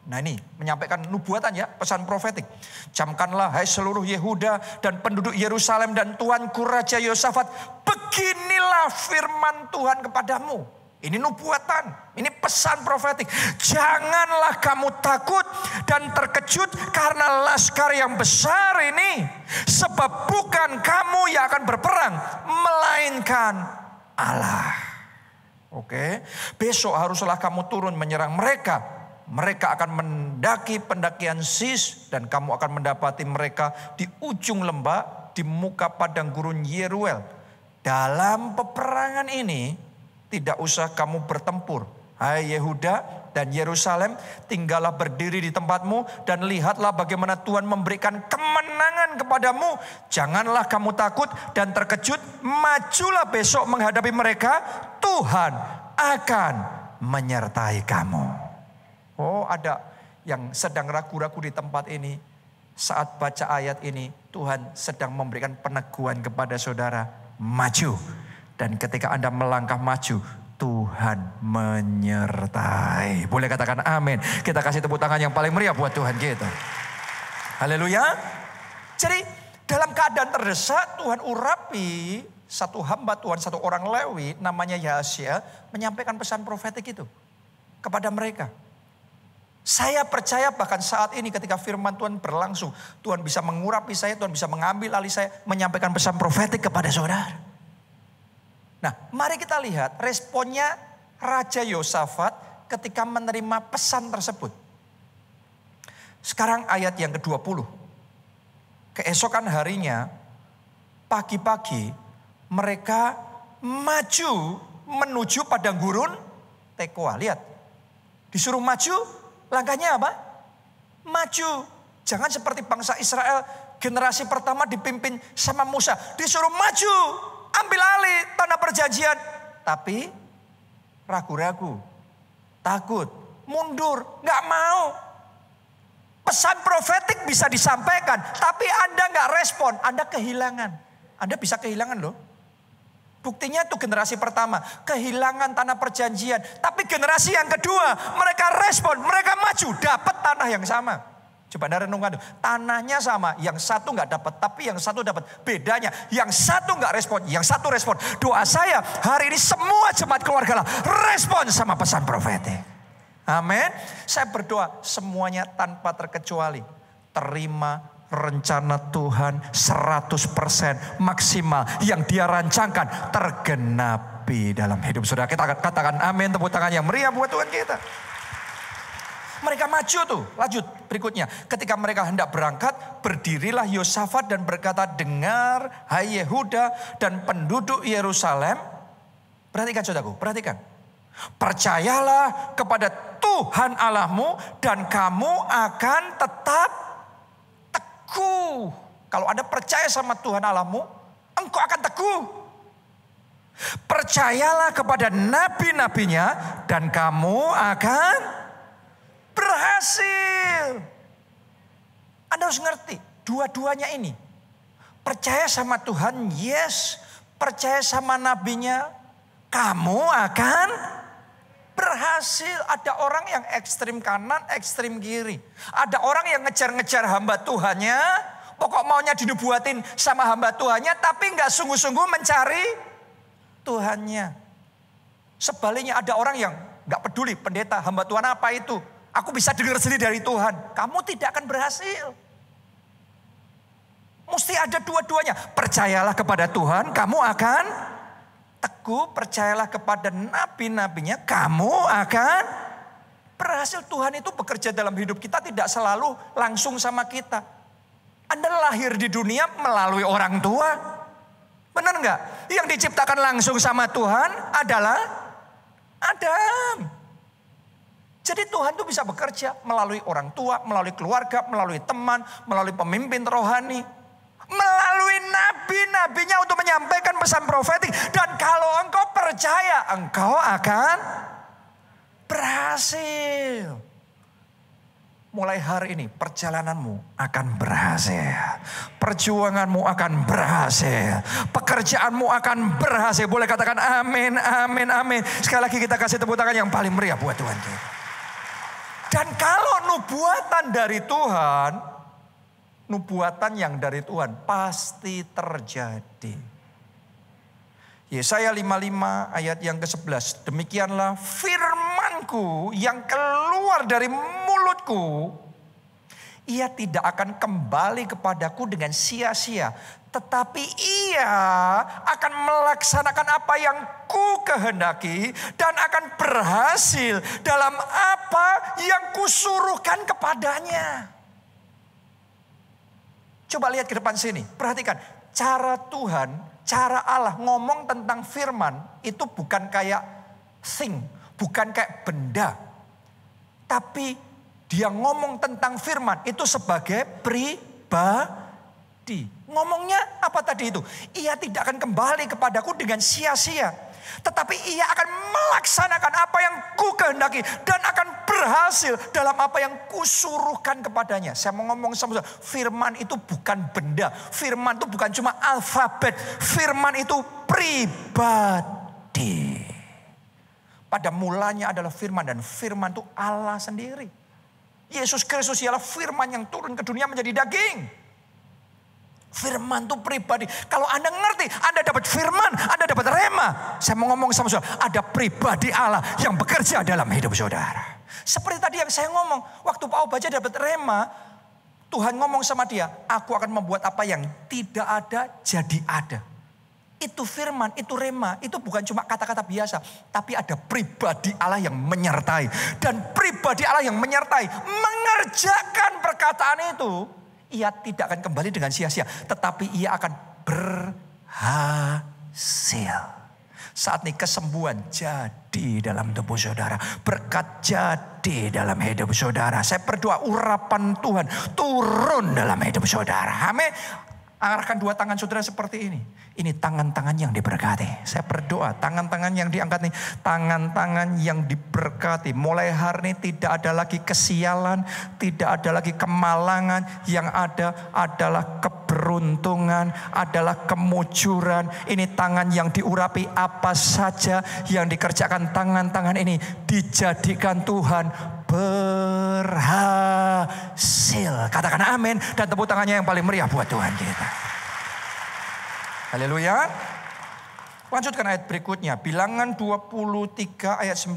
Nah ini menyampaikan nubuatan ya, pesan profetik. Camkanlah hai seluruh Yehuda dan penduduk Yerusalem dan Tuanku Raja Yosafat. Beginilah firman Tuhan kepadamu. Ini nubuatan, ini pesan profetik. Janganlah kamu takut dan terkejut karena laskar yang besar ini. Sebab bukan kamu yang akan berperang, melainkan Allah. Oke, besok haruslah kamu turun menyerang mereka. Mereka akan mendaki pendakian Sis dan kamu akan mendapati mereka di ujung lembah di muka padang gurun Yeruel. Dalam peperangan ini tidak usah kamu bertempur. Hai Yehuda dan Yerusalem, tinggallah berdiri di tempatmu dan lihatlah bagaimana Tuhan memberikan kemenangan kepadamu. Janganlah kamu takut dan terkejut. Majulah besok menghadapi mereka. Tuhan akan menyertai kamu. Oh, ada yang sedang ragu-ragu di tempat ini. Saat baca ayat ini, Tuhan sedang memberikan peneguhan kepada saudara. Maju. Dan ketika Anda melangkah maju, Tuhan menyertai. Boleh katakan amin. Kita kasih tepuk tangan yang paling meriah buat Tuhan kita. Haleluya. Jadi dalam keadaan terdesak, Tuhan urapi satu hamba Tuhan, satu orang Lewi namanya Yahasiel menyampaikan pesan profetik itu kepada mereka. Saya percaya bahkan saat ini ketika firman Tuhan berlangsung, Tuhan bisa mengurapi saya, Tuhan bisa mengambil alih saya, menyampaikan pesan profetik kepada saudara. Nah, mari kita lihat responnya Raja Yosafat ketika menerima pesan tersebut. Sekarang ayat yang ke-20. Keesokan harinya, pagi-pagi mereka maju menuju padang gurun Tekoa. Lihat, disuruh maju, langkahnya apa? Maju. Jangan seperti bangsa Israel, generasi pertama dipimpin sama Musa. Disuruh maju. Ambil alih tanah perjanjian. Tapi ragu-ragu. Takut. Mundur. Gak mau. Pesan profetik bisa disampaikan. Tapi Anda gak respon. Anda kehilangan. Anda bisa kehilangan loh. Buktinya itu generasi pertama. Kehilangan tanah perjanjian. Tapi generasi yang kedua. Mereka respon. Mereka maju. Dapat tanah yang sama. Coba Anda renungkan, tanahnya sama, yang satu nggak dapat, tapi yang satu dapat. Bedanya, yang satu nggak respon, yang satu respon. Doa saya hari ini semua jemaat keluarga lah respon sama pesan profetik. Amin. Saya berdoa semuanya tanpa terkecuali terima rencana Tuhan 100% maksimal yang Dia rancangkan tergenapi dalam hidup saudara. Kita katakan amin, tepuk tangan yang meriah buat Tuhan kita. Mereka maju tuh, lanjut berikutnya. Ketika mereka hendak berangkat, berdirilah Yosafat dan berkata, dengar hai Yehuda dan penduduk Yerusalem. Perhatikan saudaraku, perhatikan. Percayalah kepada Tuhan Allahmu dan kamu akan tetap teguh. Kalau Anda percaya sama Tuhan Allahmu, engkau akan teguh. Percayalah kepada nabi-nabinya dan kamu akan berhasil. Anda harus ngerti dua-duanya ini. Percaya sama Tuhan, yes. Percaya sama nabinya, kamu akan berhasil. Ada orang yang ekstrim kanan, ekstrim kiri. Ada orang yang ngejar-ngejar hamba Tuhannya. Pokok maunya dinubuatin sama hamba Tuhannya. Tapi gak sungguh-sungguh mencari Tuhannya. Sebaliknya ada orang yang gak peduli pendeta, hamba Tuhan apa itu. Aku bisa dengar sendiri dari Tuhan. Kamu tidak akan berhasil. Mesti ada dua-duanya. Percayalah kepada Tuhan, kamu akan teguh, percayalah kepada nabi-nabinya, kamu akan berhasil. Tuhan itu bekerja dalam hidup kita tidak selalu langsung sama kita. Anda lahir di dunia melalui orang tua. Benar nggak? Yang diciptakan langsung sama Tuhan adalah Adam. Jadi Tuhan itu bisa bekerja melalui orang tua, melalui keluarga, melalui teman, melalui pemimpin rohani. Melalui nabi-nabinya untuk menyampaikan pesan profetik. Dan kalau engkau percaya, engkau akan berhasil. Mulai hari ini perjalananmu akan berhasil. Perjuanganmu akan berhasil. Pekerjaanmu akan berhasil. Boleh katakan amin, amin, amin. Sekali lagi kita kasih tepuk tangan yang paling meriah buat Tuhan kita. Dan kalau nubuatan dari Tuhan, nubuatan yang dari Tuhan pasti terjadi. Yesaya 55 ayat yang ke-11. Demikianlah firmanku yang keluar dari mulutku. Ia tidak akan kembali kepadaku dengan sia-sia. Tetapi ia akan melaksanakan apa yang ku kehendaki. Dan akan berhasil dalam apa yang kusuruhkan kepadanya. Coba lihat ke depan sini. Perhatikan cara Tuhan. Cara Allah ngomong tentang firman itu bukan kayak thing, bukan kayak benda. Tapi dia ngomong tentang firman itu sebagai pribadi. Ngomongnya apa tadi itu? Ia tidak akan kembali kepadaku dengan sia-sia. Tetapi ia akan melaksanakan apa yang ku kehendaki. Dan akan berhasil dalam apa yang kusuruhkan kepadanya. Saya mau ngomong sama saudara. Firman itu bukan benda. Firman itu bukan cuma alfabet. Firman itu pribadi. Pada mulanya adalah firman. Dan firman itu Allah sendiri. Yesus Kristus ialah firman yang turun ke dunia menjadi daging. Firman itu pribadi. Kalau Anda ngerti, Anda dapat firman, Anda dapat rema. Saya mau ngomong sama saudara, ada pribadi Allah yang bekerja dalam hidup saudara. Seperti tadi yang saya ngomong, waktu Pak Obaja dapat rema, Tuhan ngomong sama dia, aku akan membuat apa yang tidak ada jadi ada. Itu firman, itu rema, itu bukan cuma kata-kata biasa. Tapi ada pribadi Allah yang menyertai. Dan pribadi Allah yang menyertai, mengerjakan perkataan itu. Ia tidak akan kembali dengan sia-sia. Tetapi ia akan berhasil. Saat ini kesembuhan jadi dalam tubuh saudara. Berkat jadi dalam hidup saudara. Saya berdoa urapan Tuhan turun dalam hidup saudara. Amin. Arahkan dua tangan saudara seperti ini. Ini tangan-tangan yang diberkati. Saya berdoa tangan-tangan yang diangkat nih. Tangan-tangan yang diberkati. Mulai hari ini tidak ada lagi kesialan. Tidak ada lagi kemalangan. Yang ada adalah keberuntungan. Adalah kemujuran. Ini tangan yang diurapi apa saja yang dikerjakan tangan-tangan ini. Dijadikan Tuhan berhasil. Katakan amin. Dan tepuk tangannya yang paling meriah buat Tuhan kita. Haleluya. Lanjutkan ayat berikutnya. Bilangan 23 ayat 19.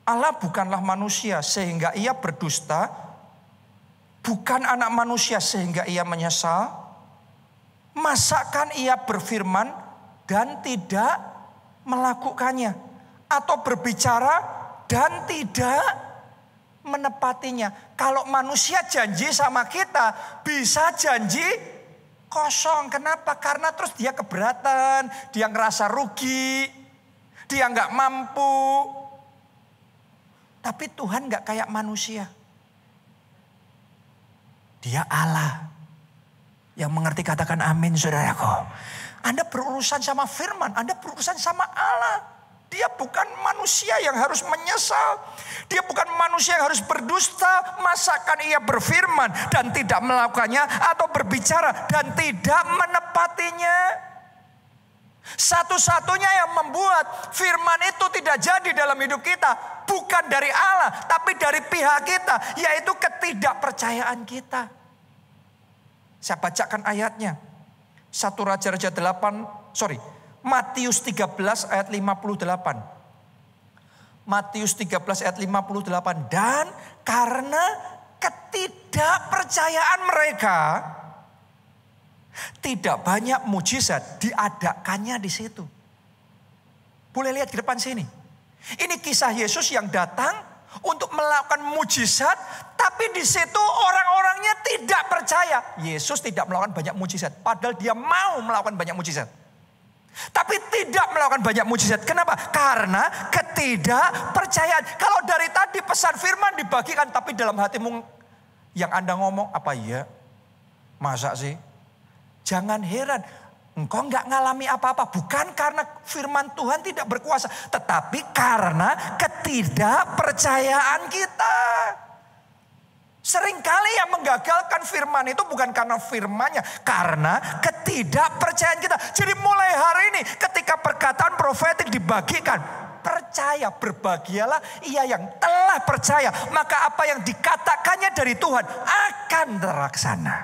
Allah bukanlah manusia sehingga ia berdusta. Bukan anak manusia sehingga ia menyesal. Masakan ia berfirman dan tidak melakukannya. Atau berbicara dan tidak menepatinya. Kalau manusia janji sama kita, bisa janji kosong. Kenapa? Karena terus dia keberatan, dia ngerasa rugi, dia nggak mampu. Tapi Tuhan nggak kayak manusia. Dia Allah yang mengerti. Katakan amin saudaraku. Anda berurusan sama firman, Anda berurusan sama Allah. Dia bukan manusia yang harus menyesal. Dia bukan manusia yang harus berdusta. Masakan ia berfirman dan tidak melakukannya. Atau berbicara dan tidak menepatinya. Satu-satunya yang membuat firman itu tidak jadi dalam hidup kita. Bukan dari Allah. Tapi dari pihak kita. Yaitu ketidakpercayaan kita. Saya bacakan ayatnya. 1 Raja-Raja 8. Matius 13 ayat 58. Matius 13 ayat 58. Dan karena ketidakpercayaan mereka, Tidak banyak mujizat diadakannya di situ. Boleh lihat ke depan sini. Ini kisah Yesus yang datang untuk melakukan mujizat, tapi di situ orang-orangnya tidak percaya. Yesus tidak melakukan banyak mujizat, padahal dia mau melakukan banyak mujizat. Tapi tidak melakukan banyak mujizat. Kenapa? Karena ketidakpercayaan. Kalau dari tadi pesan firman dibagikan, tapi dalam hatimu yang Anda ngomong, apa ya? Masa sih? Jangan heran. Engkau nggak ngalami apa-apa. Bukan karena firman Tuhan tidak berkuasa. Tetapi karena ketidakpercayaan kita. Seringkali yang menggagalkan firman itu bukan karena firmannya. Karena ketidakpercayaan kita. Jadi mulai hari ini ketika perkataan profetik dibagikan. Percaya, berbahagialah ia yang telah percaya. Maka apa yang dikatakannya dari Tuhan akan terlaksana.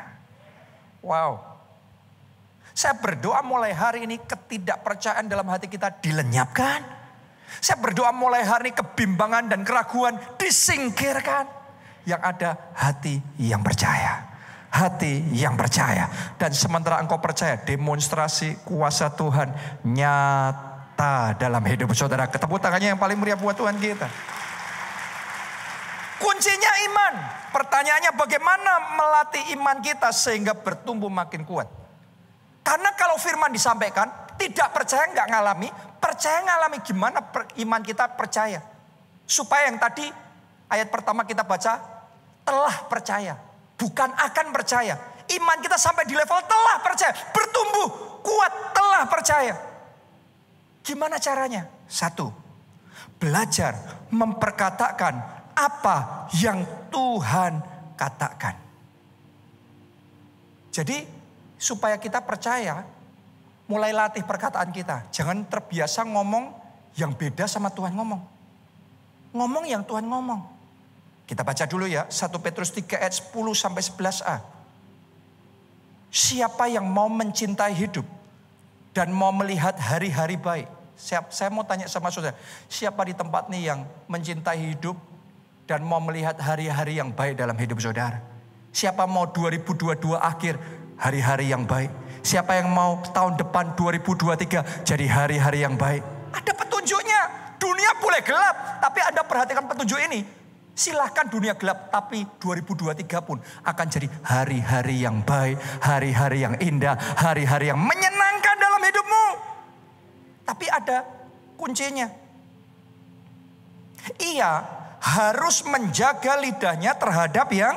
Wow. Saya berdoa mulai hari ini ketidakpercayaan dalam hati kita dilenyapkan. Saya berdoa mulai hari ini kebimbangan dan keraguan disingkirkan. Yang ada hati yang percaya. Hati yang percaya. Dan sementara engkau percaya, demonstrasi kuasa Tuhan nyata dalam hidup saudara. Tepuk tangannya yang paling meriah buat Tuhan kita. Kuncinya iman. Pertanyaannya bagaimana melatih iman kita sehingga bertumbuh makin kuat. Karena kalau firman disampaikan, tidak percaya nggak ngalami. Percaya ngalami, gimana iman kita percaya. Supaya yang tadi ayat pertama kita baca, telah percaya, bukan akan percaya. Iman kita sampai di level telah percaya, bertumbuh, kuat, telah percaya. Gimana caranya? 1, belajar memperkatakan apa yang Tuhan katakan. Jadi supaya kita percaya, mulai latih perkataan kita. Jangan terbiasa ngomong yang beda sama Tuhan ngomong. Ngomong yang Tuhan ngomong. Kita baca dulu ya, 1 Petrus 3 ayat 10 sampai 11a. Siapa yang mau mencintai hidup dan mau melihat hari-hari baik. Saya mau tanya sama saudara, siapa di tempat ini yang mencintai hidup dan mau melihat hari-hari yang baik dalam hidup saudara? Siapa mau 2022 akhir hari-hari yang baik? Siapa yang mau tahun depan 2023 jadi hari-hari yang baik? Ada petunjuknya. Dunia boleh gelap, tapi Anda perhatikan petunjuk ini. Silahkan dunia gelap, tapi 2023 pun akan jadi hari-hari yang baik, hari-hari yang indah, hari-hari yang menyenangkan dalam hidupmu. Tapi ada kuncinya. Ia harus menjaga lidahnya terhadap yang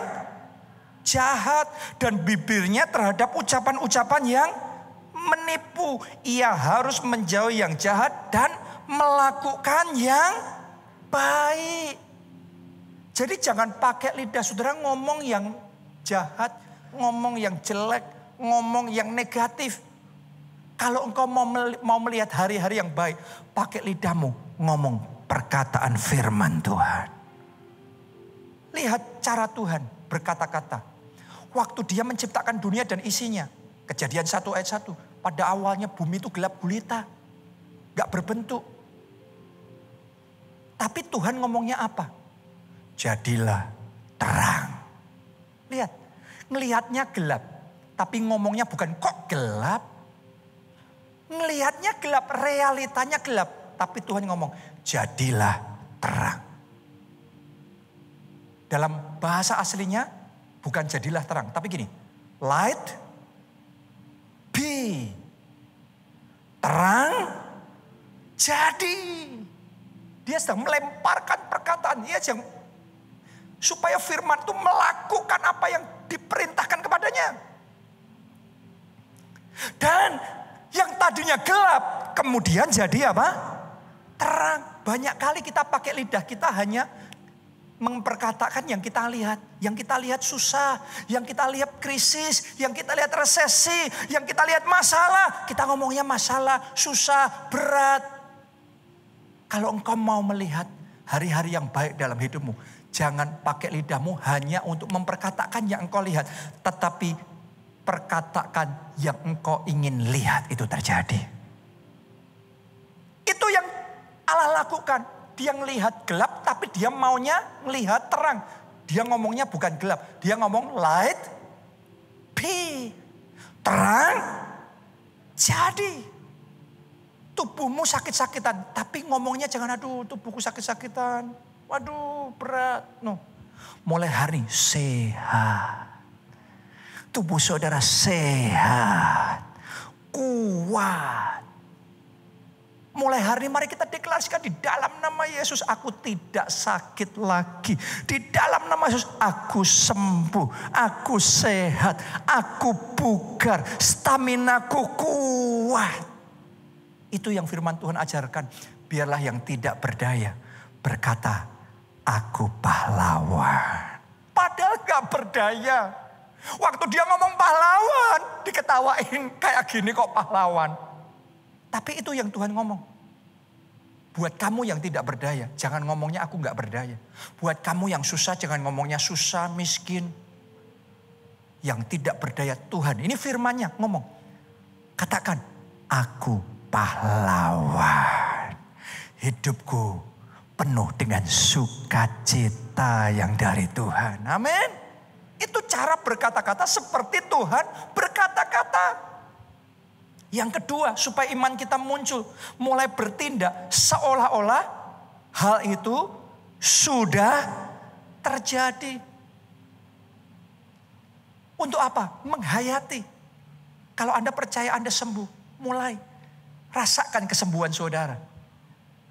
jahat dan bibirnya terhadap ucapan-ucapan yang menipu. Ia harus menjauhi yang jahat dan melakukan yang baik. Jadi jangan pakai lidah saudara ngomong yang jahat, ngomong yang jelek, ngomong yang negatif. Kalau engkau mau melihat hari-hari yang baik, pakai lidahmu ngomong perkataan firman Tuhan. Lihat cara Tuhan berkata-kata. Waktu dia menciptakan dunia dan isinya. Kejadian 1 ayat 1. Pada awalnya bumi itu gelap gulita. Gak berbentuk. Tapi Tuhan ngomongnya apa? Jadilah terang. Lihat, ngelihatnya gelap. Tapi ngomongnya bukan kok gelap. Ngelihatnya gelap, realitanya gelap. Tapi Tuhan ngomong, jadilah terang. Dalam bahasa aslinya, bukan jadilah terang. Tapi gini, light, be. Terang, jadi. Dia sedang melemparkan perkataan. Dia sedang supaya firman itu melakukan apa yang diperintahkan kepadanya. Dan yang tadinya gelap kemudian jadi apa? Terang. Banyak kali kita pakai lidah kita hanya memperkatakan yang kita lihat. Yang kita lihat susah, yang kita lihat krisis, yang kita lihat resesi, yang kita lihat masalah. Kita ngomongnya masalah, susah, berat. Kalau engkau mau melihat hari-hari yang baik dalam hidupmu, jangan pakai lidahmu hanya untuk memperkatakan yang engkau lihat. Tetapi perkatakan yang engkau ingin lihat itu terjadi. Itu yang Allah lakukan. Dia ngelihat gelap tapi dia maunya melihat terang. Dia ngomongnya bukan gelap. Dia ngomong light, be. perang jadi. Tubuhmu sakit-sakitan, tapi ngomongnya jangan aduh tubuhku sakit-sakitan. Waduh berat. No. Mulai hari sehat. Tubuh saudara sehat. Kuat. Mulai hari ini mari kita deklarasikan di dalam nama Yesus aku tidak sakit lagi. Di dalam nama Yesus aku sembuh, aku sehat, aku bugar, staminaku kuat. Itu yang firman Tuhan ajarkan. Biarlah yang tidak berdaya berkata aku pahlawan. Padahal gak berdaya. Waktu dia ngomong pahlawan diketawain kayak gini kok pahlawan. Tapi itu yang Tuhan ngomong. Buat kamu yang tidak berdaya, jangan ngomongnya aku gak berdaya. Buat kamu yang susah, jangan ngomongnya susah, miskin. Yang tidak berdaya Tuhan. Ini firman-Nya ngomong. Katakan, aku pahlawan. Hidupku penuh dengan sukacita yang dari Tuhan. Amin. Itu cara berkata-kata seperti Tuhan berkata-kata. Yang kedua, supaya iman kita muncul, mulai bertindak seolah-olah hal itu sudah terjadi. Untuk apa? Menghayati. Kalau Anda percaya Anda sembuh, mulai rasakan kesembuhan saudara.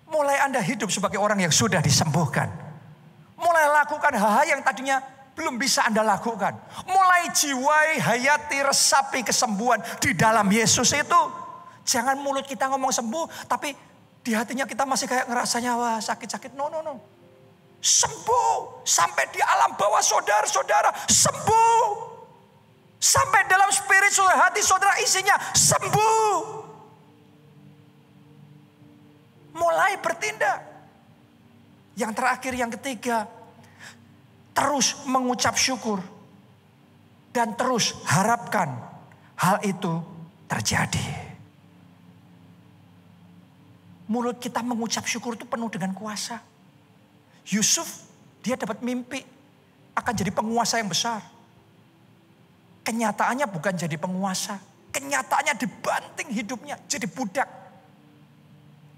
Mulai Anda hidup sebagai orang yang sudah disembuhkan. Mulai lakukan hal-hal yang tadinya belum bisa Anda lakukan. Mulai jiwai, hayati, resapi kesembuhan di dalam Yesus itu. Jangan mulut kita ngomong sembuh, tapi di hatinya kita masih kayak ngerasanya wah sakit-sakit. No. Sembuh. Sampai di alam bawah saudara-saudara sembuh. Sampai dalam spiritual hati saudara isinya sembuh. Mulai bertindak. Yang terakhir, yang ketiga. Terus mengucap syukur. Dan terus harapkan hal itu terjadi. Mulut kita mengucap syukur itu penuh dengan kuasa. Yusuf dia dapat mimpi akan jadi penguasa yang besar. Kenyataannya bukan jadi penguasa. Kenyataannya dibanting hidupnya jadi budak.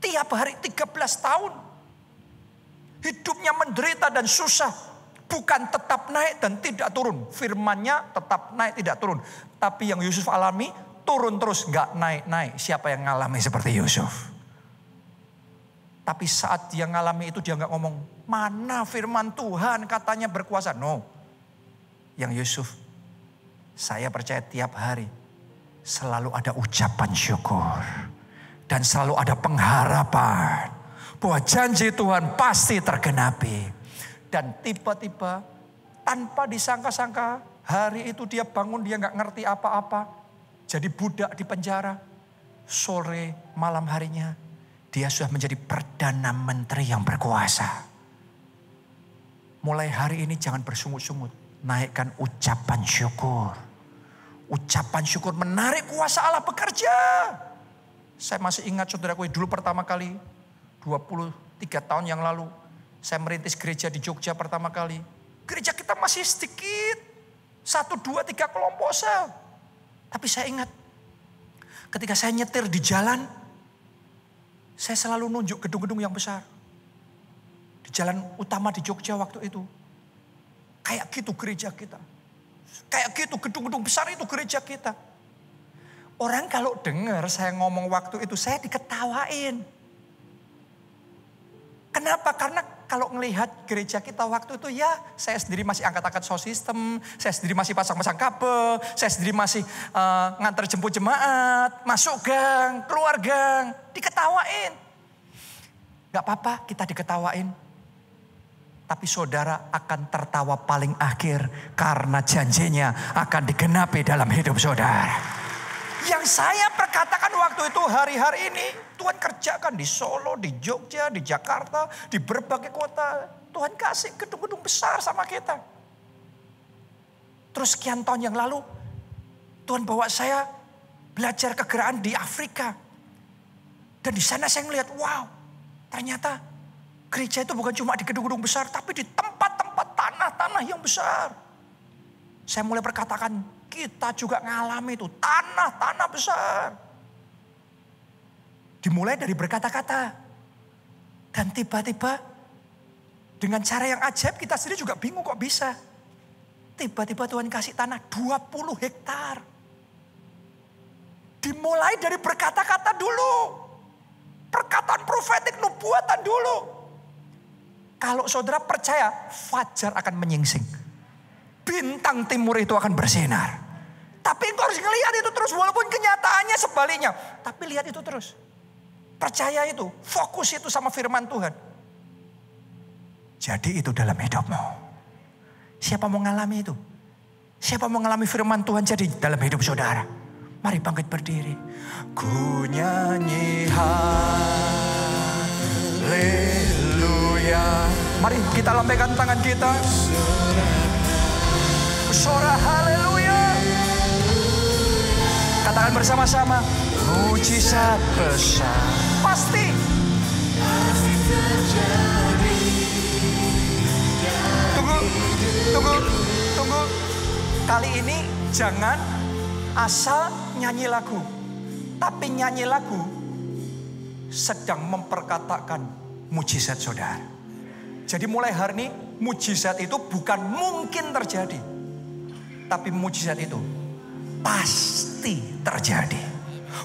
Tiap hari 13 tahun. Hidupnya menderita dan susah. Bukan tetap naik dan tidak turun. Firman-Nya tetap naik tidak turun. Tapi yang Yusuf alami turun terus gak naik-naik. Siapa yang ngalami seperti Yusuf? Tapi saat dia ngalami itu dia gak ngomong. Mana firman Tuhan katanya berkuasa. No. Yang Yusuf. Saya percaya tiap hari. Selalu ada ucapan syukur. Dan selalu ada pengharapan. Bahwa janji Tuhan pasti tergenapi. Dan tiba-tiba tanpa disangka-sangka hari itu dia bangun dia gak ngerti apa-apa. Jadi budak di penjara. Sore malam harinya dia sudah menjadi Perdana Menteri yang berkuasa. Mulai hari ini jangan bersungut-sungut. Naikkan ucapan syukur. Ucapan syukur menarik kuasa Allah bekerja. Saya masih ingat saudaraku dulu pertama kali 23 tahun yang lalu. Saya merintis gereja di Jogja pertama kali. Gereja kita masih sedikit. 1, 2, 3 kelompok sel. Tapi saya ingat. Ketika saya nyetir di jalan. Saya selalu nunjuk gedung-gedung yang besar. Di jalan utama di Jogja waktu itu. Kayak gitu gereja kita. Kayak gitu gedung-gedung besar itu gereja kita. Orang kalau dengar saya ngomong waktu itu saya diketawain. Kenapa? Karena kalau melihat gereja kita waktu itu ya saya sendiri masih angkat-angkat sound system. Saya sendiri masih pasang-pasang kabel. Saya sendiri masih ngantar jemput jemaat. Masuk gang, keluar gang. Diketawain. Gak apa-apa kita diketawain. Tapi saudara akan tertawa paling akhir. Karena janjinya akan digenapi dalam hidup saudara. Yang saya perkatakan waktu itu hari-hari ini. Tuhan kerjakan di Solo, di Jogja, di Jakarta, di berbagai kota. Tuhan kasih gedung-gedung besar sama kita. Terus sekian tahun yang lalu. Tuhan bawa saya belajar kegeraan di Afrika. Dan di sana saya melihat wow. Ternyata gereja itu bukan cuma di gedung-gedung besar. Tapi di tempat-tempat tanah-tanah yang besar. Saya mulai perkatakan kita juga ngalami itu. Tanah besar. Dimulai dari berkata-kata. Dan tiba-tiba dengan cara yang ajaib kita sendiri juga bingung kok bisa. Tiba-tiba Tuhan kasih tanah 20 hektar. Dimulai dari berkata-kata dulu. Perkataan profetik, nubuatan dulu. Kalau saudara percaya, fajar akan menyingsing. Bintang timur itu akan bersinar. Tapi engkau harus ngelihat itu terus, walaupun kenyataannya sebaliknya. Tapi lihat itu terus. Percaya itu, fokus itu sama firman Tuhan. Jadi itu dalam hidupmu. Siapa mau ngalami itu? Siapa mau ngalami firman Tuhan jadi dalam hidup saudara? Mari bangkit berdiri. Ku nyanyi haleluya. Mari kita lambaikan tangan kita. Sorak haleluya. Katakan bersama-sama. Mujizat besar. Pasti terjadi. Tunggu. Kali ini jangan asal nyanyi lagu. Tapi nyanyi lagu sedang memperkatakan mujizat saudara. Jadi mulai hari ini mujizat itu bukan mungkin terjadi. Tapi mujizat itu pasti terjadi.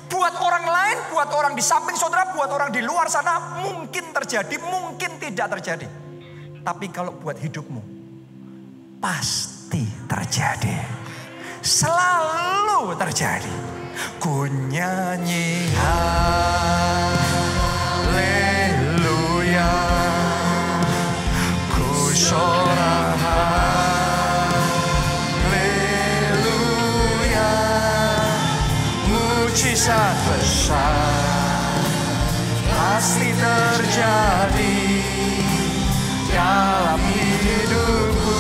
Buat orang lain, buat orang di samping saudara, buat orang di luar sana mungkin terjadi, mungkin tidak terjadi. Tapi kalau buat hidupmu, pasti terjadi. Selalu terjadi. Ku nyanyi haleluya. Ku sorak haleluya. Mujizat besar pasti terjadi dalam hidupku.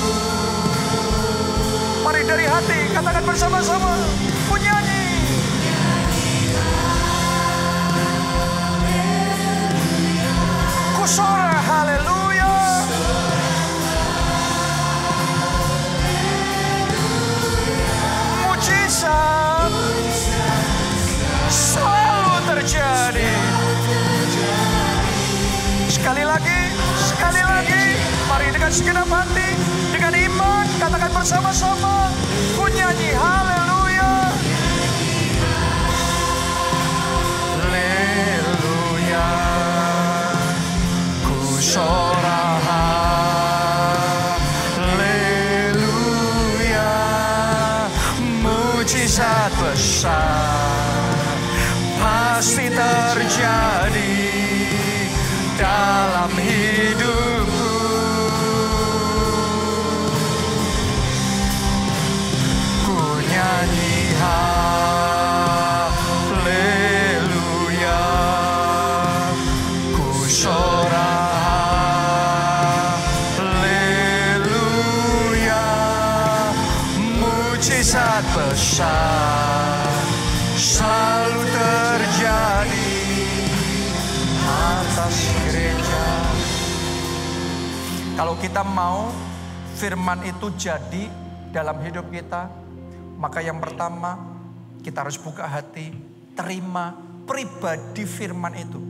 Mari dari hati katakan bersama-sama. Ku nyanyi. Ku sorak haleluya. Mujizat selalu terjadi. Sekali lagi, mari dengan segenap hati, dengan iman, katakan bersama-sama, ku nyanyi haleluya. Haleluya. Ku sorak haleluya. Mujizat besar pasti terjadi dalam hidupku. Ku nyanyi haleluya. Ku sorak haleluya. Mujizat besar selalu terjadi atas gereja. Kalau kita mau firman itu jadi dalam hidup kita, maka yang pertama kita harus buka hati, terima pribadi firman itu.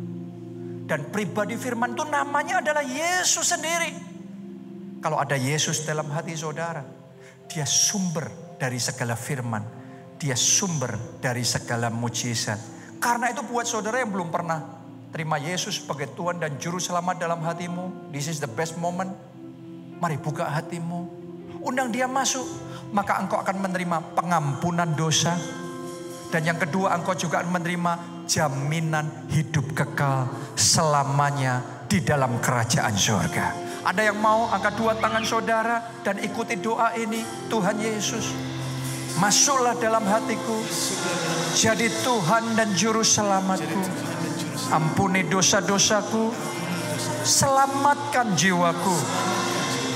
Dan pribadi firman itu namanya adalah Yesus sendiri. Kalau ada Yesus dalam hati saudara, dia sumber dari segala firman. Dia sumber dari segala mujizat. Karena itu buat saudara yang belum pernah terima Yesus sebagai Tuhan dan Juru Selamat dalam hatimu, this is the best moment. Mari buka hatimu, undang dia masuk. Maka engkau akan menerima pengampunan dosa. Dan yang kedua, engkau juga akan menerima jaminan hidup kekal selamanya di dalam kerajaan surga. Ada yang mau angkat dua tangan saudara dan ikuti doa ini. Tuhan Yesus, masuklah dalam hatiku, jadi Tuhan dan Juru Selamatku. Ampuni dosa-dosaku, selamatkan jiwaku.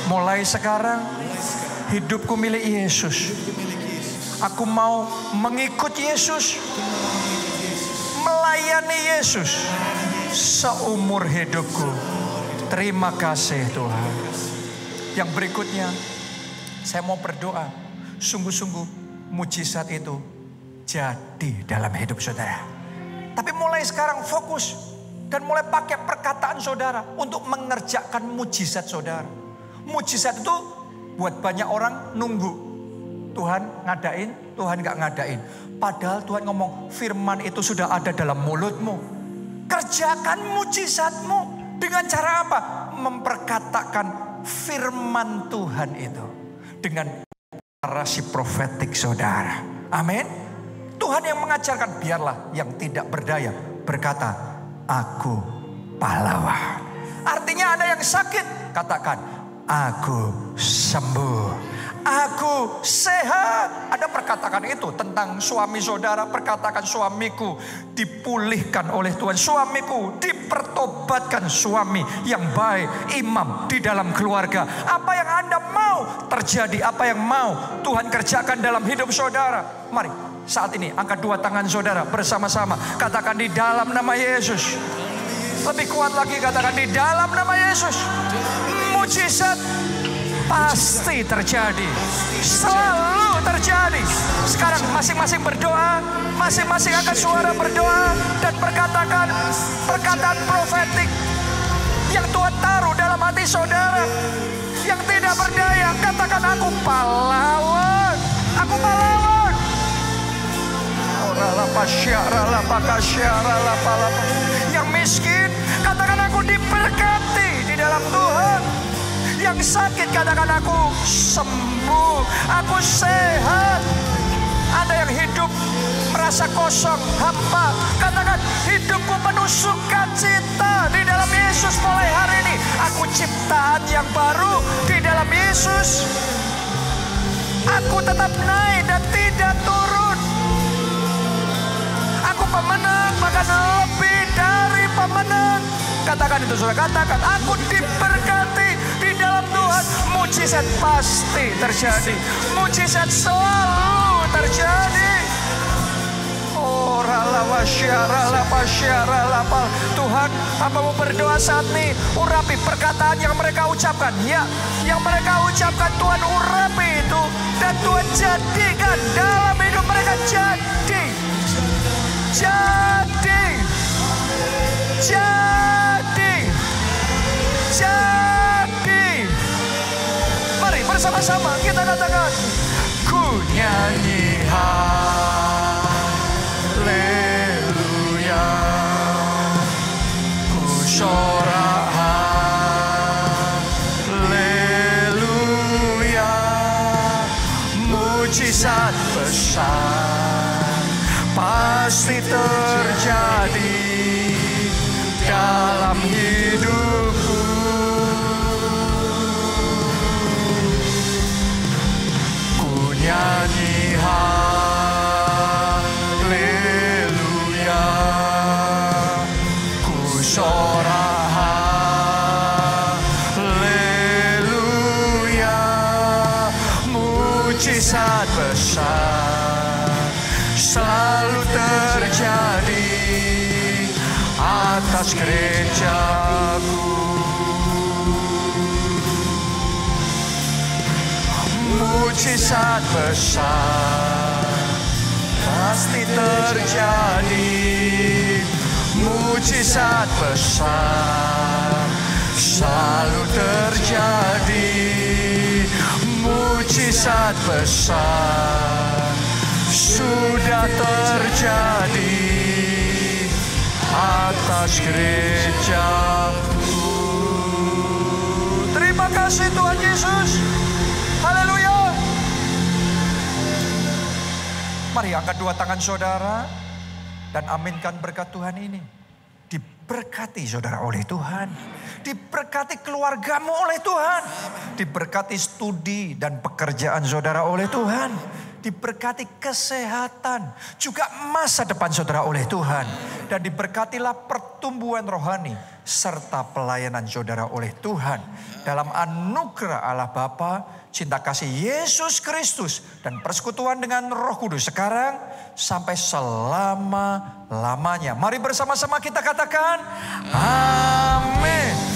Mulai sekarang hidupku milik Yesus. Aku mau mengikut Yesus, melayani Yesus seumur hidupku. Terima kasih Tuhan. Yang berikutnya, saya mau berdoa sungguh-sungguh mujizat itu jadi dalam hidup saudara. Tapi mulai sekarang fokus dan mulai pakai perkataan saudara untuk mengerjakan mujizat saudara. Mujizat itu buat banyak orang nunggu. Tuhan ngadain, Tuhan gak ngadain. Padahal Tuhan ngomong firman itu sudah ada dalam mulutmu. Kerjakan mujizatmu dengan cara apa? Memperkatakan firman Tuhan itu. Dengan narasi profetik saudara. Amin. Tuhan yang mengajarkan, biarlah yang tidak berdaya berkata, aku pahlawan. Artinya ada yang sakit, katakan, aku sembuh. Aku sehat. Ada perkataan itu tentang suami saudara. Perkatakan, suamiku dipulihkan oleh Tuhan. Suamiku dipertobatkan, suami yang baik, imam di dalam keluarga. Apa yang Anda mau terjadi, apa yang mau Tuhan kerjakan dalam hidup saudara. Mari saat ini angkat dua tangan saudara bersama-sama. Katakan, di dalam nama Yesus. Lebih kuat lagi, katakan, di dalam nama Yesus. Mujizat pasti terjadi. Selalu terjadi. Sekarang masing-masing berdoa. Masing-masing angkat suara berdoa. Dan berkatakan perkataan profetik yang Tuhan taruh dalam hati saudara. Yang tidak berdaya, katakan, aku pahlawan. Aku pahlawan. Yang miskin, katakan, aku diberkati di dalam Tuhan. Yang sakit, katakan, aku sembuh, aku sehat. Ada yang hidup merasa kosong, hampa, katakan, hidupku penuh sukacita di dalam Yesus mulai hari ini. Aku ciptaan yang baru di dalam Yesus. Aku tetap naik dan tidak turun. Aku pemenang, bahkan lebih dari pemenang. Katakan itu saudara, katakan, aku diberkati di dalam Tuhan. Mujizat pasti terjadi. Mujizat selalu terjadi. Oh, Tuhan, hamba mau berdoa saat ini. Urapi perkataan yang mereka ucapkan. Ya, yang mereka ucapkan Tuhan urapi itu. Dan Tuhan jadikan dalam hidup mereka. Jadi. Mari bersama-sama kita katakan, ku nyanyi haleluya, ku sorak haleluya, mujizat besar pasti terjadi dalam hidupku. Ku nyanyi haleluya, ku sorak haleluya, mujizat besar selalu terjadi atas gerejaku. Mujizat besar pasti terjadi. Mujizat besar selalu terjadi. Mujizat besar sudah terjadi atas gerejaku. Terima kasih Tuhan Yesus. Haleluya. Mari angkat dua tangan saudara dan aminkan berkat Tuhan ini. Diberkati saudara oleh Tuhan. Diberkati keluargamu oleh Tuhan. Diberkati studi dan pekerjaan saudara oleh Tuhan. Diberkati kesehatan, juga masa depan saudara oleh Tuhan. Dan diberkatilah pertumbuhan rohani serta pelayanan saudara oleh Tuhan. Dalam anugerah Allah Bapa, cinta kasih Yesus Kristus, dan persekutuan dengan Roh Kudus sekarang sampai selama-lamanya. Mari bersama-sama kita katakan, amin.